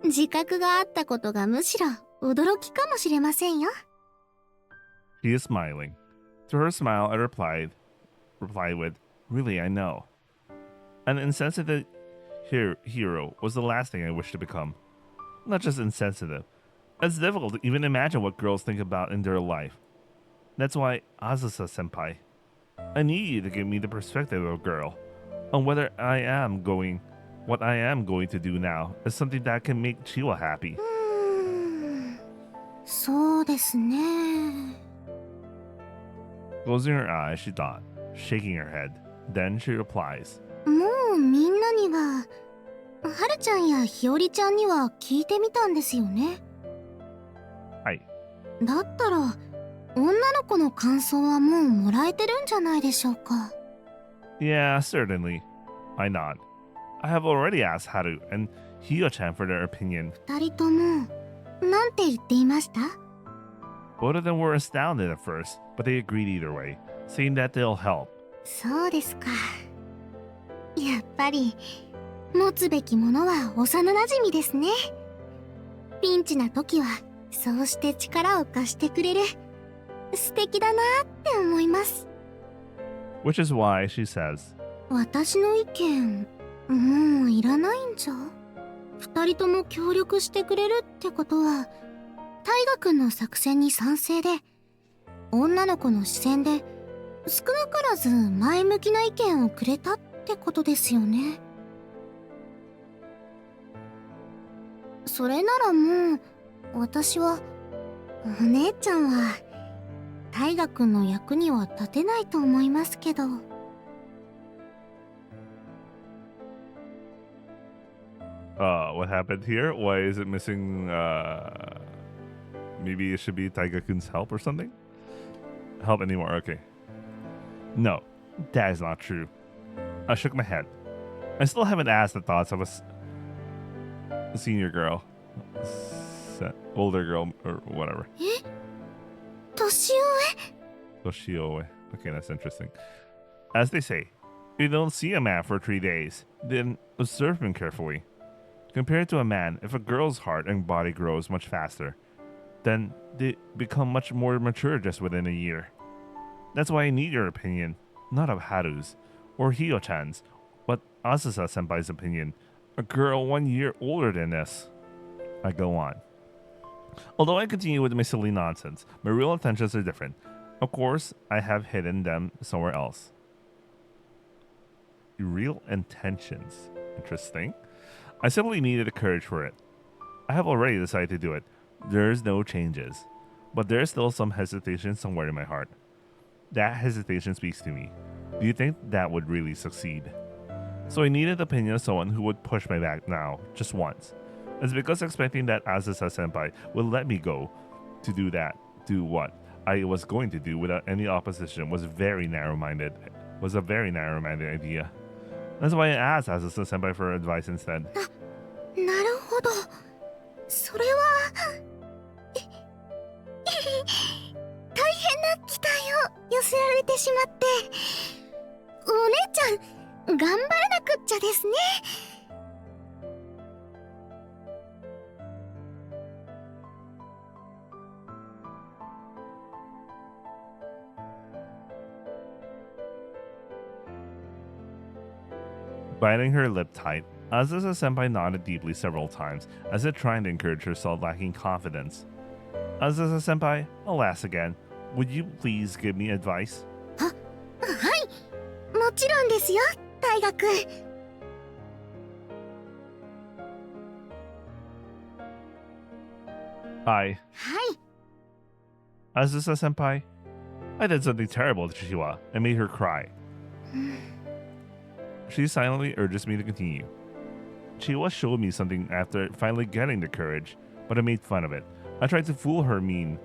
D: 自覚があったことがむしろ驚きかもしれませんよ。
A: She is smiling. To her smile, I replied with, Really, I know. An insensitive hero was the last thing I wished to become. Not just insensitive. It's difficult to even imagine what girls think about in their life. That's why, Asusa Senpai, I need you to give me the perspective of a girl on whether what I am going to do now is something that can make Chiwa happy.
D: そうですね。
A: Closing her eyes, she thought, shaking her head. Then she replies,
D: もうみんなには、はるちゃんやひよりちゃんには聞いてみたんですよね。
A: はい。
D: だったら、女の子の感想はもうもらえてるんじゃないでしょうか。
A: Yeah, certainly. I nod. I have already asked Haru and Hyo-chan for their opinion.
D: 二人とも、なんて言っていました？
A: Both of them were astounded at first, but they agreed either way, saying that they'll help.
D: そうですか。やっぱり、持つべきものは幼馴染ですね。ピンチな時は、そうして力を貸してくれる。素敵だなって思います。
A: Which is why she says,
D: 私の意見、もういらないんじゃ？二人とも協力してくれるってことは、大河くんの作戦に賛成で、女の子の視線で、少なからず前向きな意見をくれたってことですよね。それならもう、私は、お姉ちゃんは、大河くんの役には立てないと思いますけど。
A: what happened here? Why is it missing, maybe it should be Taiga-kun's help or something? Help anymore, okay. No, that is not true. I shook my head. I still haven't asked the thoughts of a senior girl. Older girl, or whatever.
D: 年上？
A: Toshioe. Okay, that's interesting. As they say, if you don't see a man for 3 days, then observe him carefully. Compared to a man, if a girl's heart and body grows much faster, then they become much more mature just within a year. That's why I need your opinion, not of Haru's or Hyo-chan's, but Asusa Senpai's opinion, a girl 1 year older than us. I go on. Although I continue with my silly nonsense, my real intentions are different. Of course, I have hidden them somewhere else. Real intentions. Interesting. I simply needed the courage for it. I have already decided to do it. There's no changes. But there's still some hesitation somewhere in my heart. That hesitation speaks to me. Do you think that would really succeed? So I needed the opinion of someone who would push my back now, just once. It's because expecting that Asusa Senpai will let me go to do what I was going to do without any opposition was very narrow-minded was a very narrow-minded idea. That's why I asked Asusa Senpai for advice instead.
D: なるほど。それは大変な期待を寄せられてしまって、お姉ちゃん頑張らなくっちゃですね。
A: Biting her lip tight, Asusa Senpai nodded deeply several times, as if trying to encourage herself lacking confidence. Asusa Senpai, I'll ask again. Would you please give me advice?
D: はい、もちろんですよ、大河君。
A: はい。
D: はい。
A: Asusa Senpai, I did something terrible to Chiwa and made her cry. She silently urges me to continue. Chiwa showed me something after finally getting the courage, but I made fun of it. I tried to fool her, mean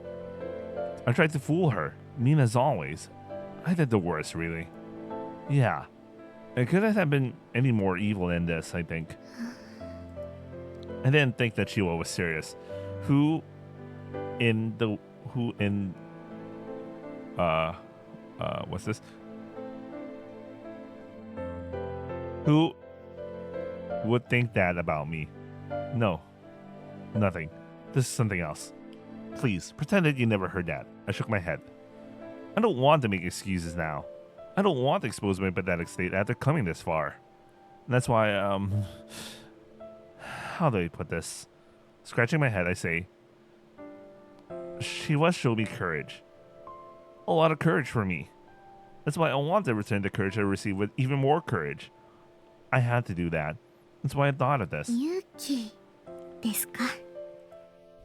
A: as always. I did the worst, really. Yeah, it couldn't have been any more evil than this, I think. I didn't think that Chiwa was serious. What's this? Who would think that about me? No, nothing. This is something else. Please, pretend that you never heard that. I shook my head. I don't want to make excuses now. I don't want to expose my pathetic state after coming this far. That's why, how do I put this? Scratching my head, I say, she was showing me courage. A lot of courage for me. That's why I want to return the courage I received with even more courage. I had to do that. That's why I thought of this.
D: 勇気ですか。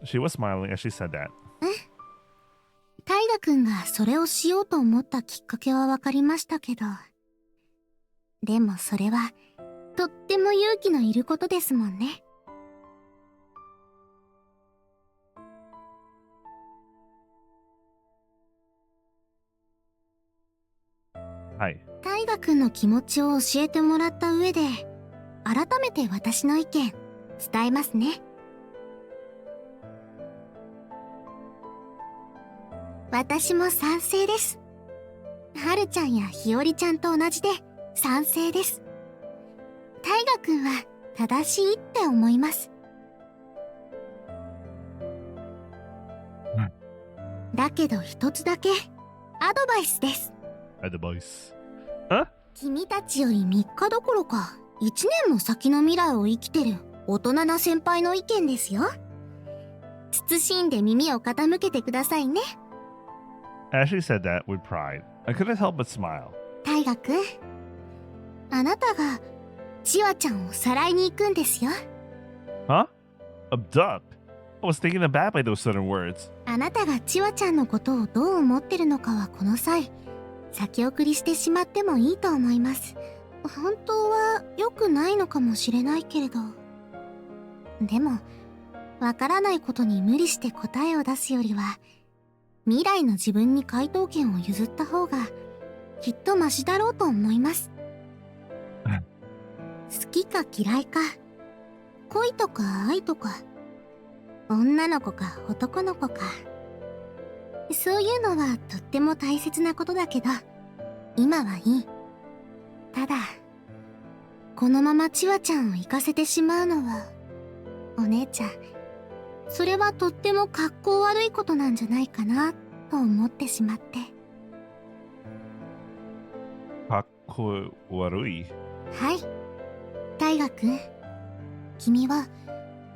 A: She was smiling as she said that.
D: 大河君がそれをしようと思ったきっかけはわかりましたけど、でもそれはとっても勇気のいることですもんね。
A: はい。
D: 大河君の気持ちを教えてもらった上で、改めて私の意見伝えますね。私も賛成です。はるちゃんやひよりちゃんと同じで賛成です。大河君は正しいって思います。だけど一つだけアドバイスです。
A: Advice.
D: 君たちより3日どころか1年も先の未来を生きてる大人な先輩の意見ですよ。慎んで耳を傾けてくださいね。
A: As she said that with pride, I couldn't help but smile.
D: 大河君、あなたが千和ちゃんをさらいに行くんですよ。
A: Huh? Abduct? I was taken aback by those sudden words.
D: あなたが千和ちゃんのことをどう思ってるのかはこの際先送りしてしまってもいいと思います。本当は良くないのかもしれないけれど、でもわからないことに無理して答えを出すよりは未来の自分に回答権を譲った方がきっとマシだろうと思います。好きか嫌いか、恋とか愛とか、女の子か男の子か、そういうのはとっても大切なことだけど、今はいい。ただこのまま千和ちゃんを行かせてしまうのは、お姉ちゃんそれはとっても格好悪いことなんじゃないかなと思ってしまって。
A: かっこ悪い。
D: はい、大河君、君は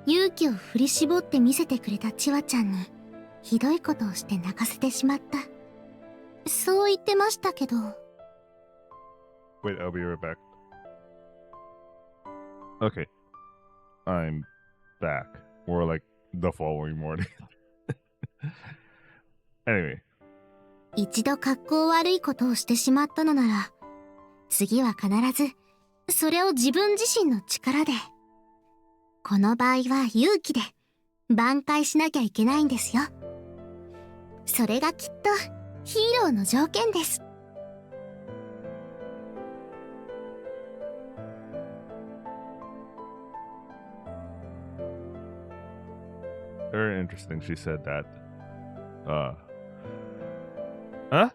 D: 勇気を振り絞って見せてくれた千和ちゃんにひどいことをして泣かせてしまった。そう言ってましたけど。
A: Wait, I'll be right back. Okay. I'm back. Or like the following morning. Anyway.
D: 一度格好悪いことをしてしまったのなら、次は必ずそれを自分自身の力で、この場合は勇気で挽回しなきゃいけないんですよ。それがきっとヒーローの条件です。
A: Very interesting. She said that. Uh, huh?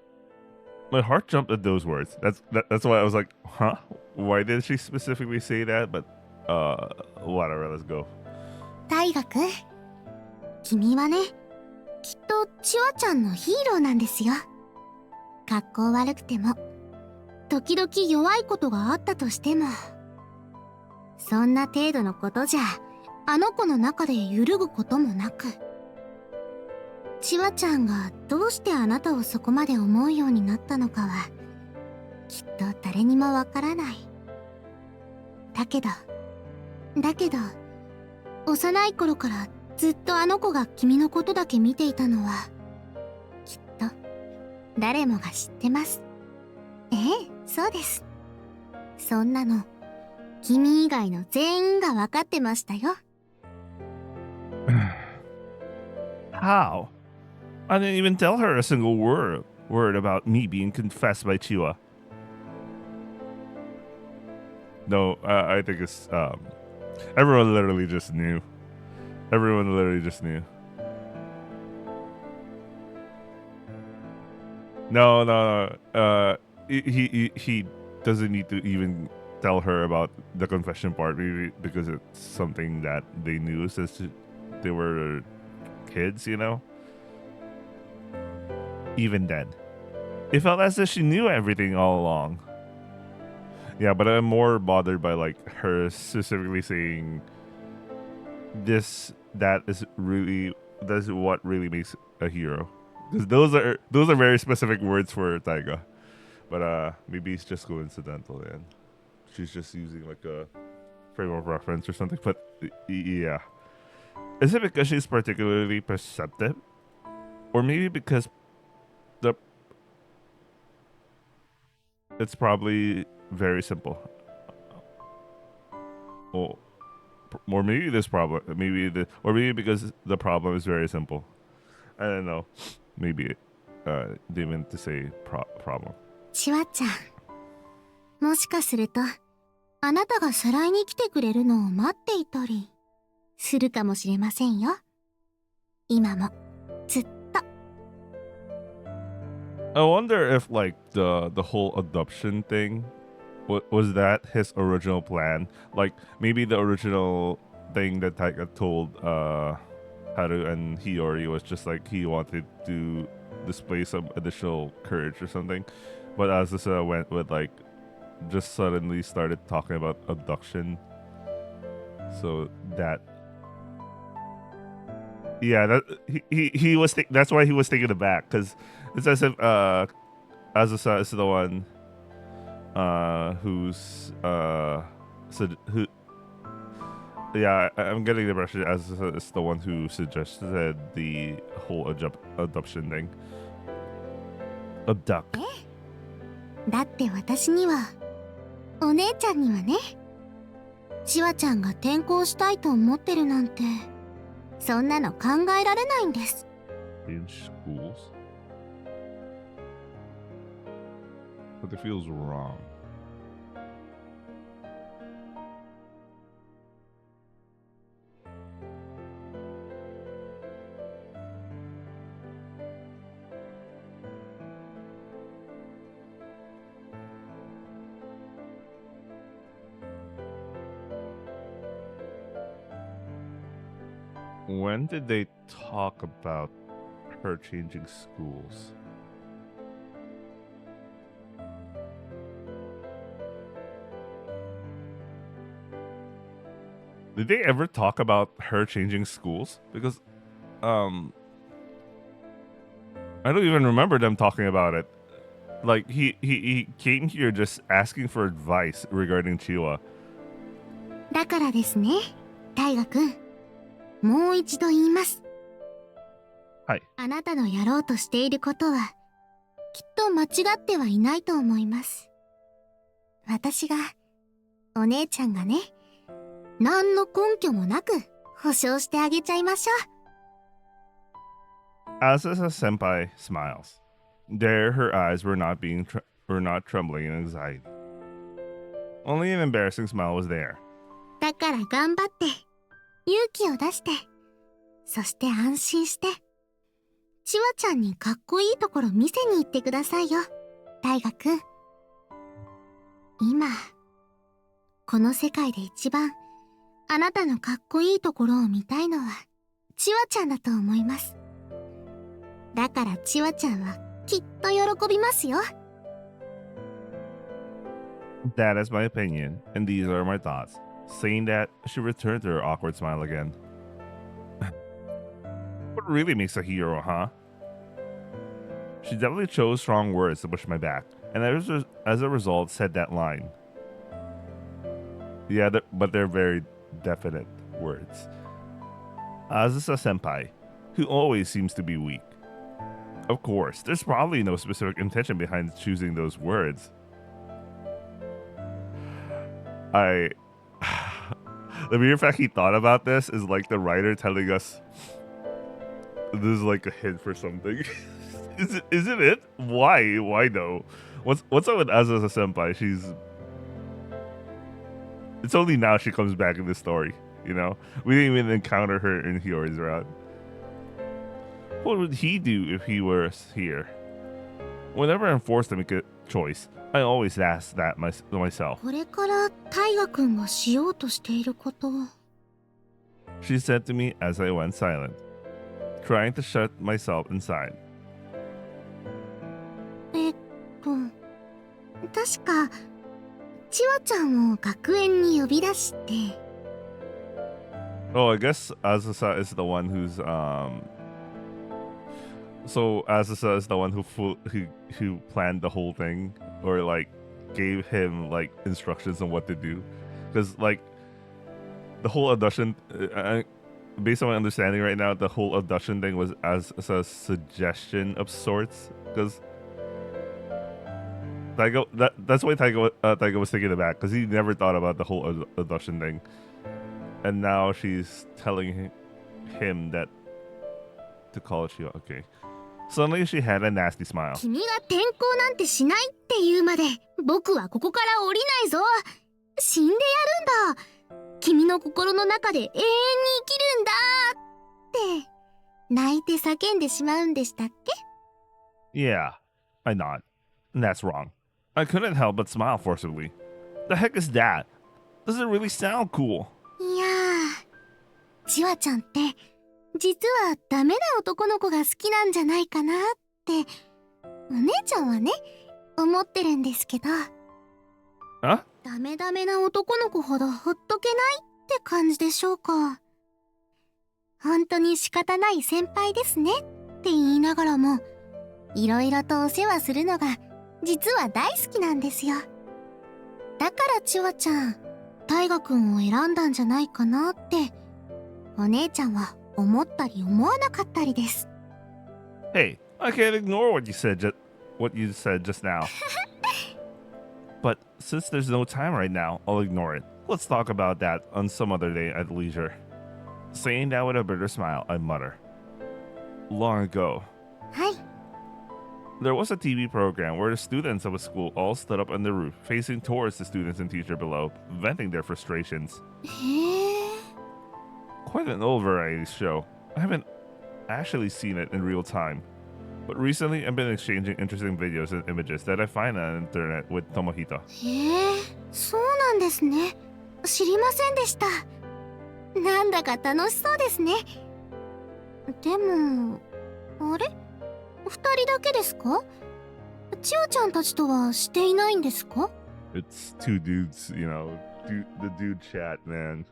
A: My heart jumped at those words. That's why I was like, huh? Why did she specifically say that? But whatever. Let's go.
D: 大河くん、君はね、きっとチワちゃんのヒーローなんですよ。格好悪くても、時々弱いことがあったとしても、そんな程度のことじゃ、あの子の中で揺るぐこともなく、チワちゃんがどうしてあなたをそこまで思うようになったのかは、きっと誰にもわからない。だけど、幼い頃からずっとあの子が君のことだけ見ていたのは、きっと誰もが知ってます。ええ、そうです。そんなの、君以外の全員が分かってましたよ。
A: How? I didn't even tell her a single word about me being confessed by Chiwa. No, I think it's everyone literally just knew. Everyone literally just knew. No. He doesn't need to even tell her about the confession part, maybe because it's something that they knew since they were kids, you know? Even then, it felt as if she knew everything all along. Yeah, but I'm more bothered by like her specifically saying that's what really makes a hero. Because those are very specific words for Taiga. But maybe it's just coincidental and she's just using like a frame of reference or something. But yeah. Is it because she's particularly perceptive? Or maybe because it's probably very simple. Or maybe maybe because the problem is very simple. I don't know. Maybe they meant to say problem.
D: チワちゃん、もしかすると、あなたがさらいに来てくれるのを待っていたりするかもしれませんよ。今もずっと。
A: I wonder if like the whole adoption thing was that his original plan? Like maybe the original thing that Taika told Haru and Hiyori was just like he wanted to display some additional courage or something. But Azusa went with like just suddenly started talking about abduction. So that yeah, that he was that's why he was taken aback because it's as if Azusa is the one who's who yeah, I'm getting the impression Azusa is the one who suggested the whole adoption thing. Abduct.
D: だって私には、お姉ちゃんにはね、チワちゃんが転校したいと思ってるなんて、そんなの考えられないんです。
A: In schools? But it feels wrong. When did they talk about her changing schools? Did they ever talk about her changing schools? Because I don't even remember them talking about it. Like he came here just asking for advice regarding Chiwa.
D: だからですね、大河くん。もう一度言います。
A: はい。
D: あなたのやろうとしていることは、きっと間違ってはいないと思います。私が、お姉ちゃんがね、何の根拠もなく保証してあげちゃいましょう。
A: Azusa Senpai smiles. There, her eyes were not trembling in anxiety. Only an embarrassing smile was there.
D: だから頑張って、勇気を出して、そして安心して。チワちゃんにかっこいいところ見せに行ってくださいよ、大河くん。今、この世界で一番あなたのかっこいいところを見たいのはチワちゃんだと思います。だからチワちゃんはきっと喜びますよ。
A: That is my opinion, and these are my thoughts. Saying that, she returned to her awkward smile again. What really makes a hero, huh? She definitely chose strong words to push my back, and as a result said that line. Yeah, but they're very definite words. Azusa Senpai, who always seems to be weak. Of course, there's probably no specific intention behind choosing those words. The mere fact he thought about this is like the writer telling us this is like a hint for something. Isn't it? Why though? What's up with Azusa Senpai? It's only now she comes back in the story, you know? We didn't even encounter her in Hiyori's route. What would he do if he were here? Whenever I'm forced to make a choice, I always ask that myself.
D: これから大河くんがしようとしていること。
A: She said to me as I went silent, trying to shut myself inside.
D: 確かチワちゃんを学園に呼び出して。
A: Oh, I guess Azusa is the one who's So Azusa is the one who planned the whole thing, or like gave him like instructions on what to do, because like the whole audition, based on my understanding right now, the whole audition thing was as a suggestion of sorts, because that's why Taiga was taking it back, because he never thought about the whole audition thing, and now she's telling him that to call Chiwa. Okay. Suddenly she had a nasty smile.
D: 君が転校なんてしないって言うまで僕はここから降りないぞ。死んでやるんだ。君の心の中で永遠に生きるんだって泣いて叫んでしまうんでしたっけ？
A: Yeah, I nod. That's wrong. I couldn't help but smile forcibly. The heck is that? Does it really sound cool?
D: いやー、チワちゃんって実はダメな男の子が好きなんじゃないかなってお姉ちゃんはね思ってるんですけど。
A: Huh?
D: ダメな男の子ほどほっとけないって感じでしょうか。本当に仕方ない先輩ですねって言いながらもいろいろとお世話するのが実は大好きなんですよ。だからチワちゃん大河くんを選んだんじゃないかなってお姉ちゃんは思ったり思わなかったりです。
A: Hey, I can't ignore what you said just now. But since there's no time right now, I'll ignore it. Let's talk about that on some other day at leisure. Saying that with a bitter smile, I mutter. Long ago,
D: はい。
A: there was a TV program where the students of a school all stood up on the roof, facing towards the students and teacher below, venting their frustrations.
D: へえ。
A: Quite an old variety show. I haven't actually seen it in real time. But recently, I've been exchanging interesting videos and images that I find on the internet with Tomohito.
D: へえ、そうなんですね。知りませんでした。なんだか楽しそうですね。でも、あれ？二人だけですか？千代ちゃんたちとはしていないんですか？
A: It's two dudes, you know, the dude chat, man.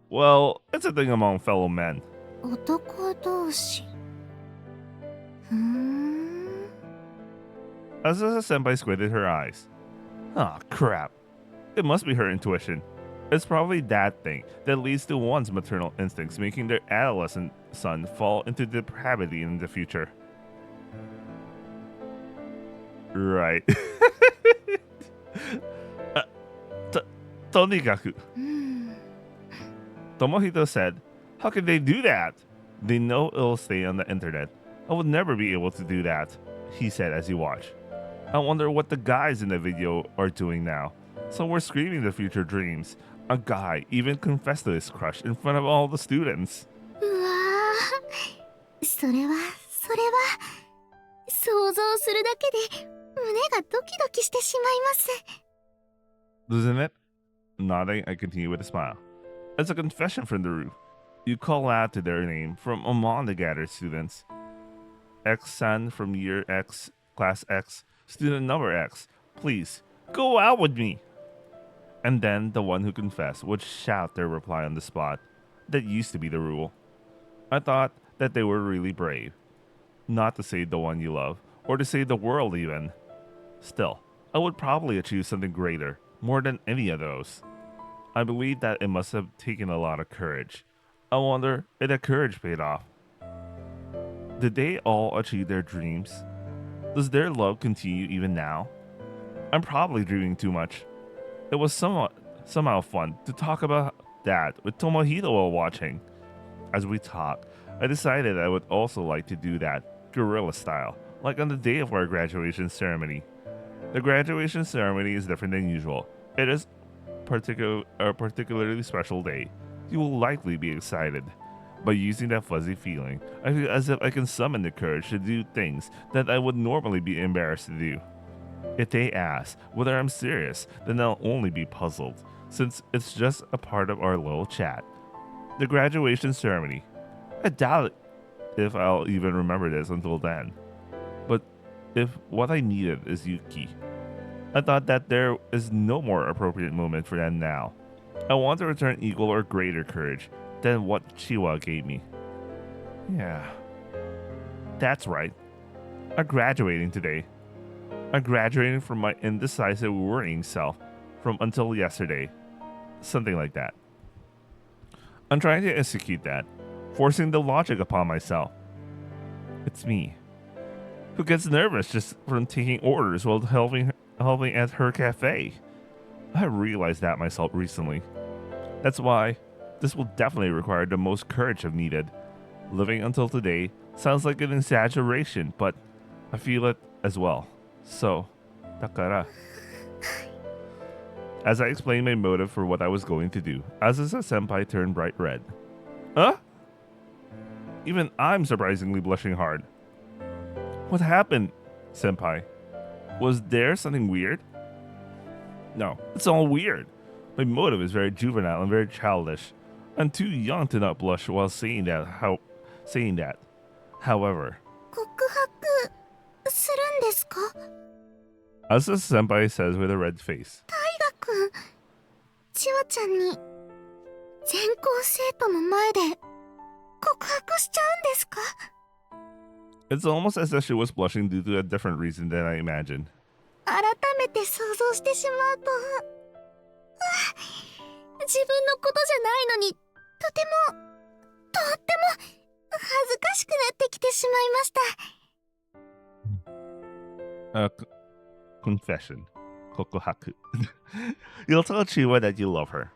A: Well, it's a thing among fellow men.
D: 男同士。ふーん。
A: Azusa Senpai squinted her eyes. Ah, crap. It must be her intuition. It's probably that thing that leads to one's maternal instincts, making their adolescent son fall into depravity in the future. Right. Tonikaku.
D: うん。
A: Tomohito said, how can they do that? They know it'll stay on the internet. I would never be able to do that, he said as he watched. I wonder what the guys in the video are doing now. So we're screaming their future dreams. A guy even confessed to his crush in front of all the students.
D: うわそれは想像するだけで胸がドキドキしてしまいます。
A: Doesn't it? Nodding, I continue with a smile. It's a confession from the roof. You call out to their name from among the gathered students. X-san from year X, class X, student number X. Please, go out with me. And then the one who confessed would shout their reply on the spot. That used to be the rule. I thought that they were really brave. Not to save the one you love, or to save the world even. Still, I would probably achieve something greater, more than any of those. I believe that it must have taken a lot of courage. I wonder if that courage paid off. Did they all achieve their dreams? Does their love continue even now? I'm probably dreaming too much. It was somehow fun to talk about that with Tomohito while watching. As we talked, I decided I would also like to do that, guerrilla style, like on the day of our graduation ceremony. The graduation ceremony is different than usual. It is a particularly special day. You will likely be excited. By using that fuzzy feeling, I feel as if I can summon the courage to do things that I would normally be embarrassed to do. If they ask whether I'm serious, then I'll only be puzzled, since it's just a part of our little chat. The graduation ceremony. I doubt if I'll even remember this until then. But if what I needed is Yuki, I thought that there is no more appropriate moment for that now. I want to return equal or greater courage than what Chiwa gave me. Yeah. That's right. I'm graduating today. I'm graduating from my indecisive worrying self from until yesterday. Something like that. I'm trying to execute that, forcing the logic upon myself. It's me, who gets nervous just from taking orders while helping at her cafe. I realized that myself recently. That's why this will definitely require the most courage I've needed. Living until today sounds like an exaggeration, but I feel it as well. So, dakara. As I explained my motive for what I was going to do, Azusa Senpai turned bright red. Huh? Even I'm surprisingly blushing hard. What happened, Senpai? Was there something weird? No, it's all weird. My motive is very juvenile and very childish. I'm too young to not blush while saying that. However,
D: 告白するんですか？
A: Asa Senpai says with a red face.
D: 大河君、千和ちゃんに全校生徒の前で告白しちゃうんですか？
A: It's almost as if she was blushing due to a different reason than I imagined.
D: 改めて想像してしまうと、自分のことじゃないのにとっても恥ずかしくなってきてしまいました。
A: Confession. Kokohaku. You'll tell Chiwa that you love her.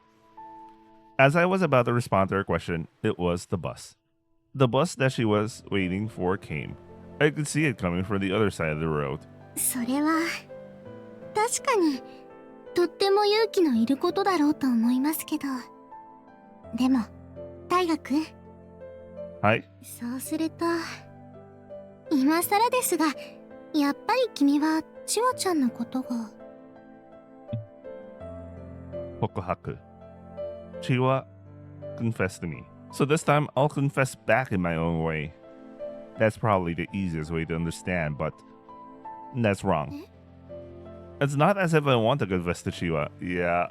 A: As I was about to respond to her question, it was the bus. The bus that she was waiting for came. I could see it coming from the other side of the road.
D: それは確かにとっても勇気のいることだろうと思いますけど、でも大河君、
A: はい。
D: そうすると今更ですが、やっぱり君は千和ちゃんのことが。
A: Kokohaku. Chiwa confessed to me. So this time I'll confess back in my own way. That's probably the easiest way to understand, but that's wrong. It's not as if I want to confess to Chiwa. Yeah,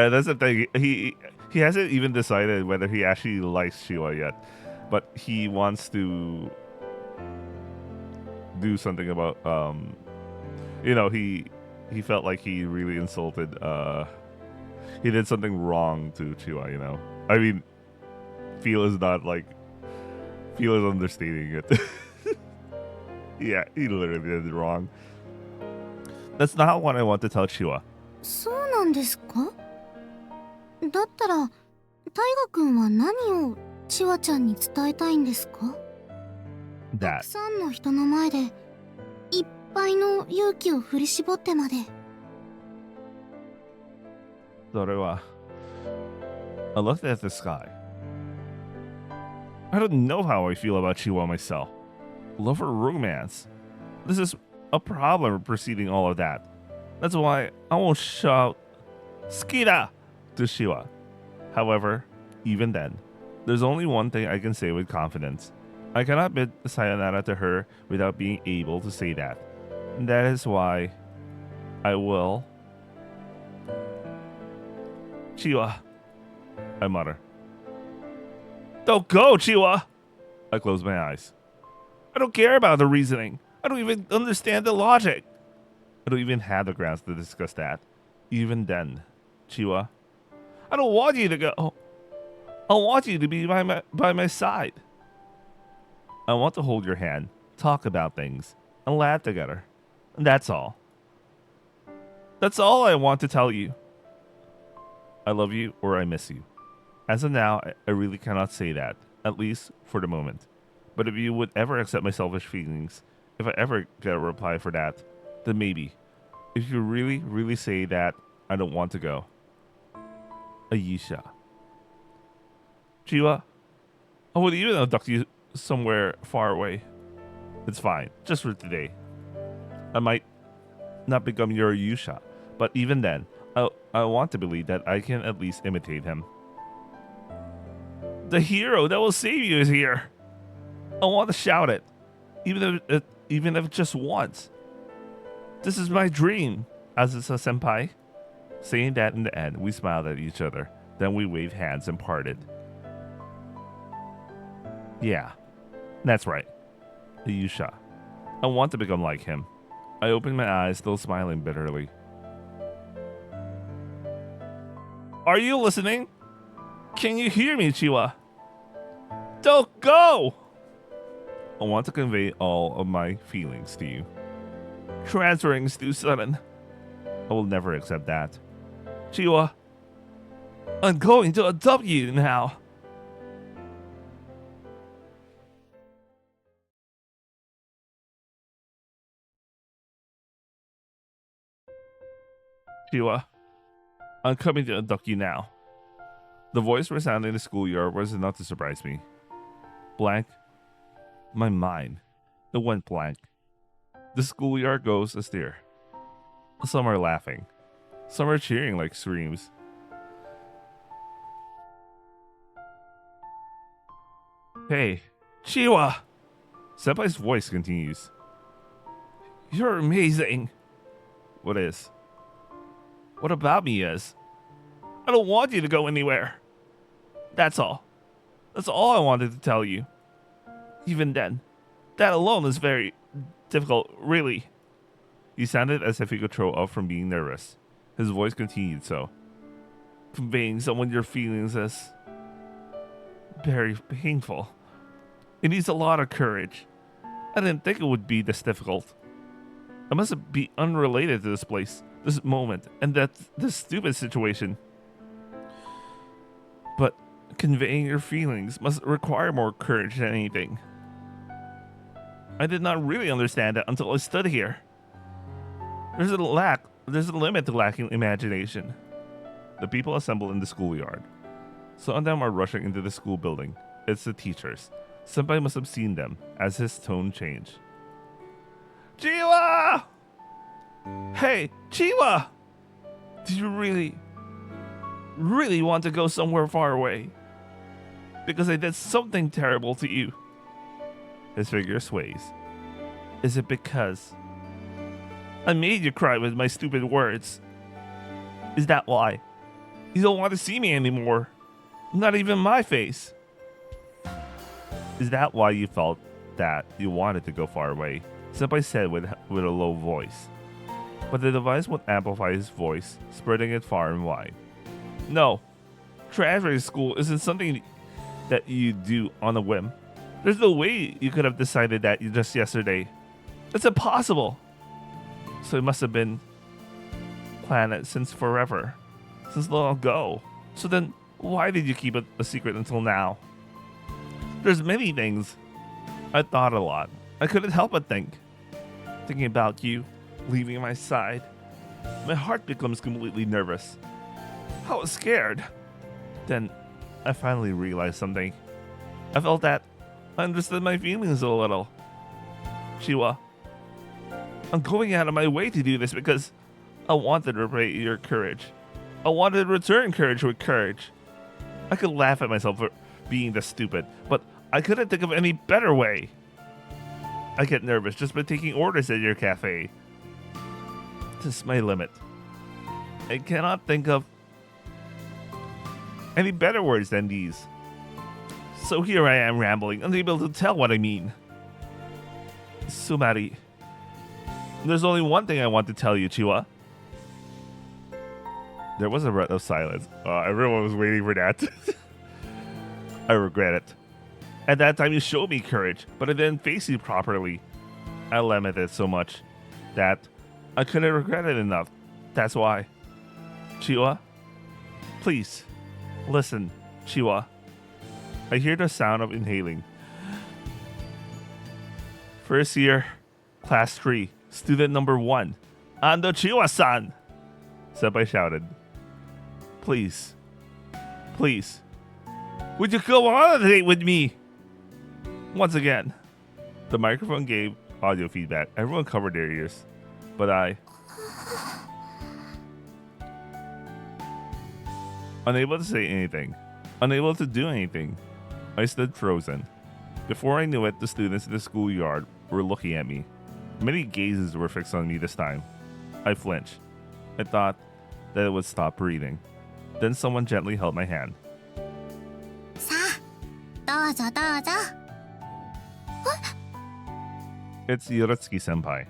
A: that's the thing. He hasn't even decided whether he actually likes Chiwa yet, but he wants to do something about he felt like he really insulted he did something wrong to Chiwa, you know. I mean, feel is understating it. Yeah, he literally did it wrong. That's not what I want to tell Chiwa.
D: そうなんですか？だったら大河君は何を千和ちゃんに伝えたいんですか？た
A: That
D: くさんの人の前でいっぱいの勇気を振り絞ってまで。
A: それは I looked at the sky. I don't know how I feel about Chiwa myself. Love or romance? This is a problem preceding all of that. That's why I won't shout Skida to Chiwa. However, even then, there's only one thing I can say with confidence. I cannot bid sayonara to her without being able to say that. And that is why I will. Chiwa, I mutter. Don't go, Chiwa! I close my eyes. I don't care about the reasoning. I don't even understand the logic. I don't even have the grounds to discuss that. Even then, Chiwa, I don't want you to go. I want you to be by my side. I want to hold your hand, talk about things, and laugh together. And that's all. That's all I want to tell you. I love you or I miss you. As of now, I really cannot say that, at least for the moment. But if you would ever accept my selfish feelings, if I ever get a reply for that, then maybe. If you really, really say that, I don't want to go. Ayesha. Chiwa, I would even abduct you somewhere far away. It's fine, just for today. I might not become your Ayesha, but even then, I want to believe that I can at least imitate him. The hero that will save you is here. I want to shout it, even if just once. This is my dream, Azusa Senpai. Saying that in the end, we smiled at each other. Then we waved hands and parted. Yeah, that's right. Ayesha. I want to become like him. I opened my eyes, still smiling bitterly. Are you listening? Can you hear me, Chiwa? Don't go! I want to convey all of my feelings to you. Transferring is too sudden. I will never accept that. Chiwa, I'm going to adopt you now. Chiwa, I'm coming to adopt you now. The voice resounding in the schoolyard was enough to surprise me. Blank. My mind. It went blank. The schoolyard goes astir. Some are laughing. Some are cheering like screams. Hey, Chiwa! Senpai's voice continues. You're amazing. What is? What about me is? I don't want you to go anywhere. That's all. That's all I wanted to tell you. Even then, that alone is very difficult, really. He sounded as if he could throw up from being nervous. His voice continued so. Conveying someone your feelings is very painful. It needs a lot of courage. I didn't think it would be this difficult. I must be unrelated to this place, this moment, and this stupid situation. But conveying your feelings must require more courage than anything. I did not really understand it until I stood here. There's a limit to lacking imagination. The people assemble in the schoolyard. Some of them are rushing into the school building. It's the teachers. Senpai must have seen them, as his tone changed. Chiwa! Hey, Chiwa! Do you really want to go somewhere far away? Because I did something terrible to you. His figure sways. Is it because I made you cry with my stupid words? Is that why? You don't want to see me anymore? Not even my face. Is that why you felt that you wanted to go far away? Senpai said with a low voice. But the device would amplify his voice, spreading it far and wide. No, transferring school isn't something that you do on a whim. There's no way you could have decided that just yesterday. It's impossible. So it must have been planned since forever, since long ago. So then, why did you keep it a secret until now? There's many things. I thought a lot. I couldn't help but think. Thinking about you, leaving my side. My heart becomes completely nervous. I was scared. Then, I finally realized something. I felt that I understood my feelings a little. Chiwa, I'm going out of my way to do this because I wanted to repay your courage. I wanted to return courage with courage. I could laugh at myself for being this stupid, but I couldn't think of any better way. I get nervous just by taking orders at your cafe. This is my limit. I cannot think of any better words than these. So here I am rambling, unable to tell what I mean. Sumari, there's only one thing I want to tell you, Chiwa. There was a breath of silence. Everyone was waiting for that. I regret it. At that time, you showed me courage, but I didn't face you properly. I lamented so much that I couldn't regret it enough. That's why. Chiwa, please, listen, Chiwa. I hear the sound of inhaling. First year, class 3, student number 1, Ando Chiwa-san! Senpai shouted. Please, please, would you go on a date with me? Once again, the microphone gave audio feedback. Everyone covered their ears, but I, unable to say anything, unable to do anything, I stood frozen. Before I knew it, the students in the schoolyard were looking at me. Many gazes were fixed on me this time. I flinched. I thought that it would stop breathing. Then someone gently held my hand.
B: さあ、どうぞどうぞ。
A: It's Yorotsuki senpai.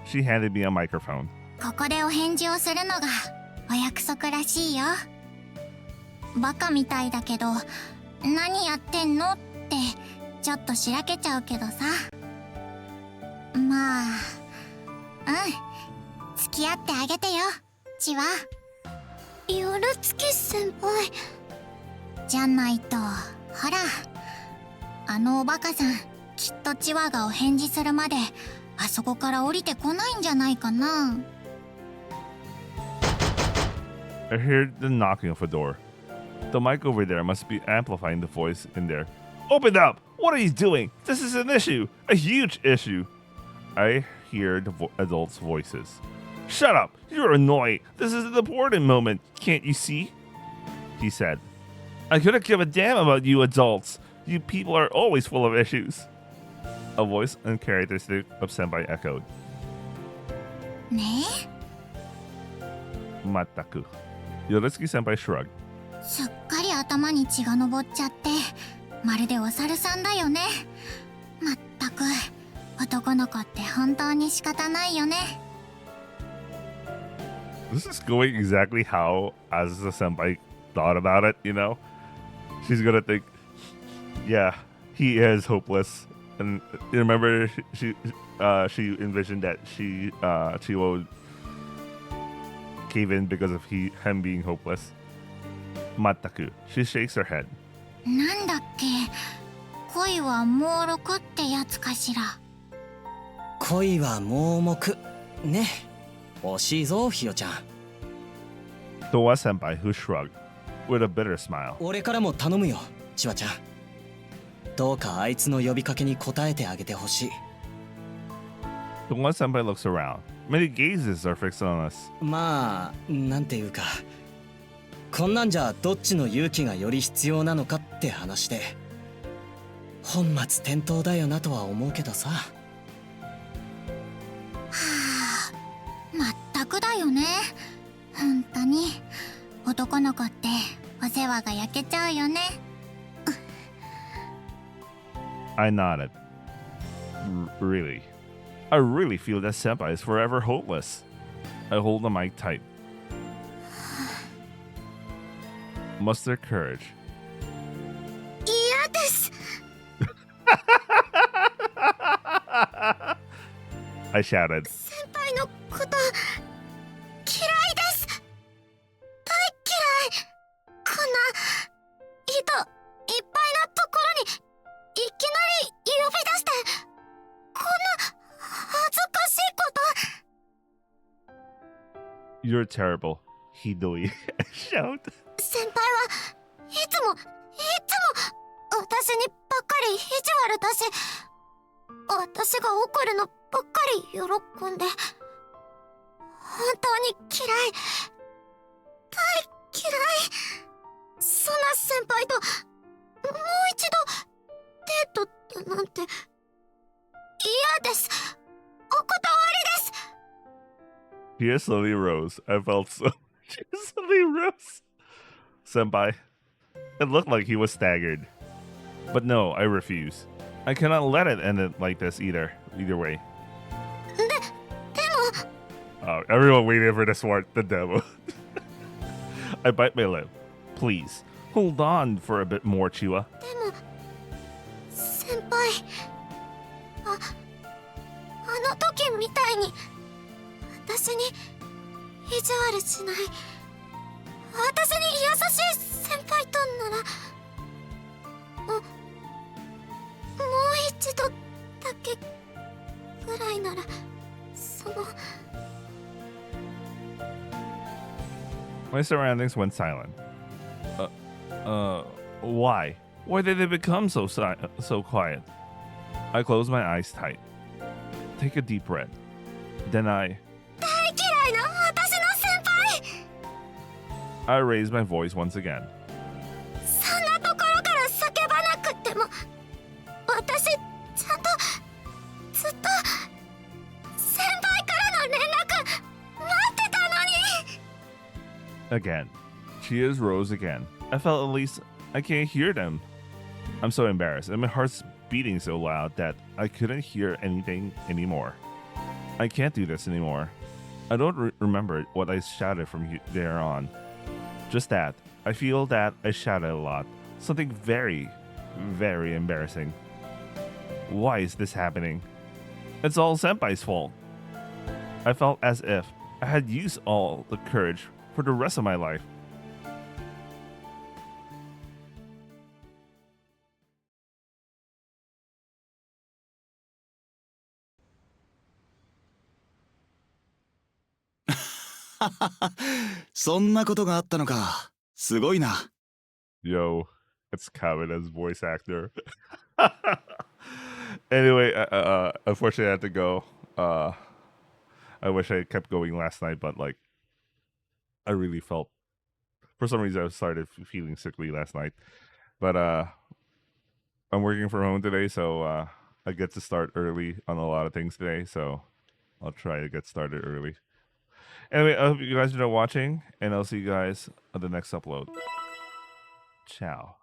A: She handed me a microphone.
B: ここでお返事をするのがお約束らしいよ。バカみたいだけど、何やってんのってちょっとしらけちゃうけどさ。まあ、付き合ってあげてよ、チワ。ヨルツキ先輩。じゃないと、ほら、あのおバカさん、きっとチワがお返事するまで、あそこから降りてこないんじゃないかな。
A: I heard the knocking of a door. The mic over there must be amplifying the voice in there. Open up! What are you doing? This is an issue! A huge issue! I hear the adults' voices. Shut up! You're annoying! This is an important moment! Can't you see? He said. I couldn't give a damn about you adults! You people are always full of issues! A voice uncharacteristic of Senpai echoed.
B: ね
A: Mataku. Yorotsuki senpai shrugged.
B: すっかり頭に血が上っちゃってまるでお猿さんだよね。まったく男の子って本当に仕方ないよね。
A: This is going exactly how Azusa senpai thought about it, you know? She's gonna think, yeah, he is hopeless. And you remember she envisioned that Chiwa would cave in because of him being hopeless. Mataku. She shakes her head.
B: なんだっけ、恋は盲録ってやつかしら。
C: 恋は盲目ね。惜しいぞひよちゃん。
A: Towa senpai, who shrugged with a bitter smile.
C: 俺からも頼むよチワちゃん。どうかあいつの呼びかけに応えてあげてほしい。
A: Towa senpai looks around. Many gazes are fixed on us.
C: まあなんていうか、こんなんじゃどっちの勇気がより必要なのかって話で本末転倒だよなとは思うけどさ。
B: はあ、まったくだよね。本当に男の子ってお世話が焼けちゃうよね。
A: I nodded. Really? I really feel that senpai is forever hopeless. I hold the mic tight. Muster courage.
B: 嫌です。
A: I shouted.
B: 先輩のこと嫌いです。大嫌い。こんな人いっぱいなところにいきなり呼び出してこんな恥ずかしいこと。
A: You're terrible. Hidoi. I shout.
B: 先輩はいつも私にばっかり意地悪だし、私が怒るのばっかり喜んで、本当に嫌い、大嫌い。そんな先輩ともう一度デートだなんて嫌です。お断りです。
A: She slowly rose. I felt so. She slowly rose. Senpai. It looked like he was staggered. But no, I refuse. I cannot let it end it like this either. Either way. Everyone waited for the sword, the devil. I bite my lip. Please, hold on for a bit more, Chiwa.
B: でも先輩、あの時みたいに私に意地悪しない、私に優しい先輩となら、もう一度だけぐらいなら、その。
A: My surroundings went silent. Why? Why did they become so quiet? I closed my eyes tight. Take a deep breath. Then I raised my voice once again.
B: そんなところから叫ばなくっても、私ちゃんとずっと先輩からの連絡待ってたのに。
A: Again. Tears rose again. I felt at least I can't hear them. I'm so embarrassed, and my heart's beating so loud that I couldn't hear anything anymore. I can't do this anymore. I don't remember what I shouted from there on. Just that. I feel that I shouted a lot. Something very, very embarrassing. Why is this happening? It's all Senpai's fault. I felt as if I had used all the courage for the rest of my life. Yo, it's Kamina's voice actor. Anyway, unfortunately I had to go. I wish I kept going last night, but like I really felt, for some reason I started feeling sickly last night. But I'm working from home today, so I get to start early on a lot of things today, so I'll try to get started early. Anyway, I hope you guys are watching, and I'll see you guys on the next upload. Ciao.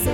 D: So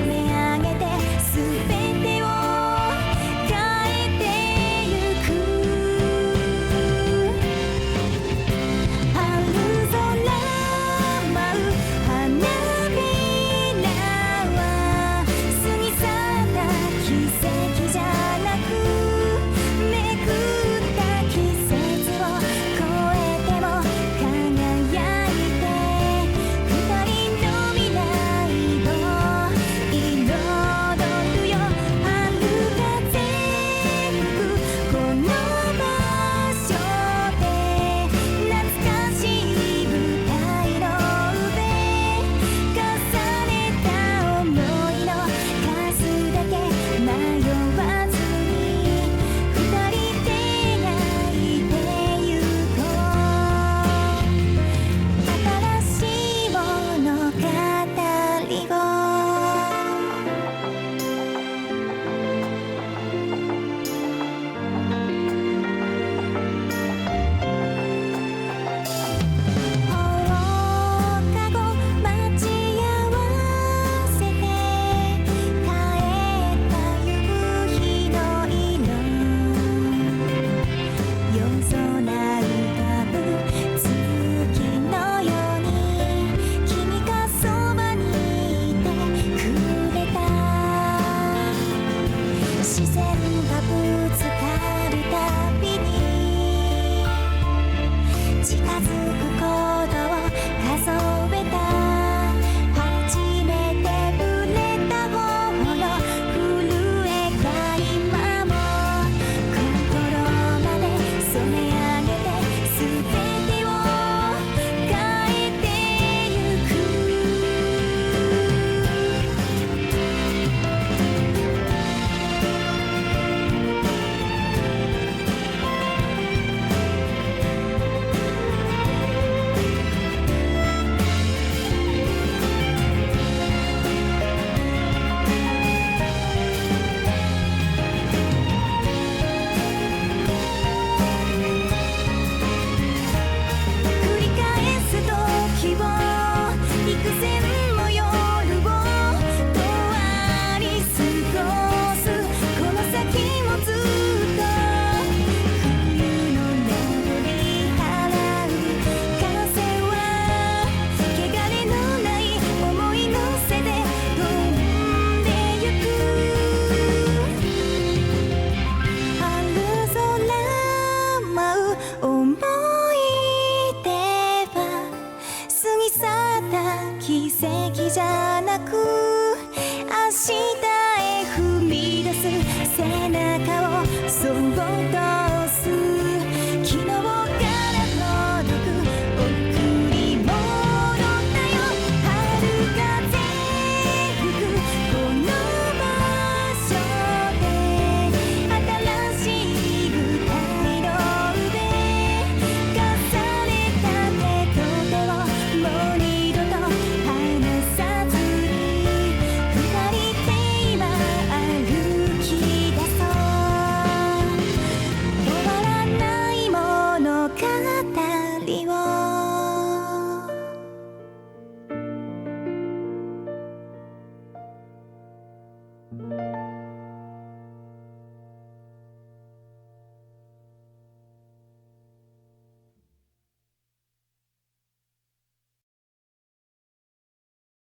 E: はなく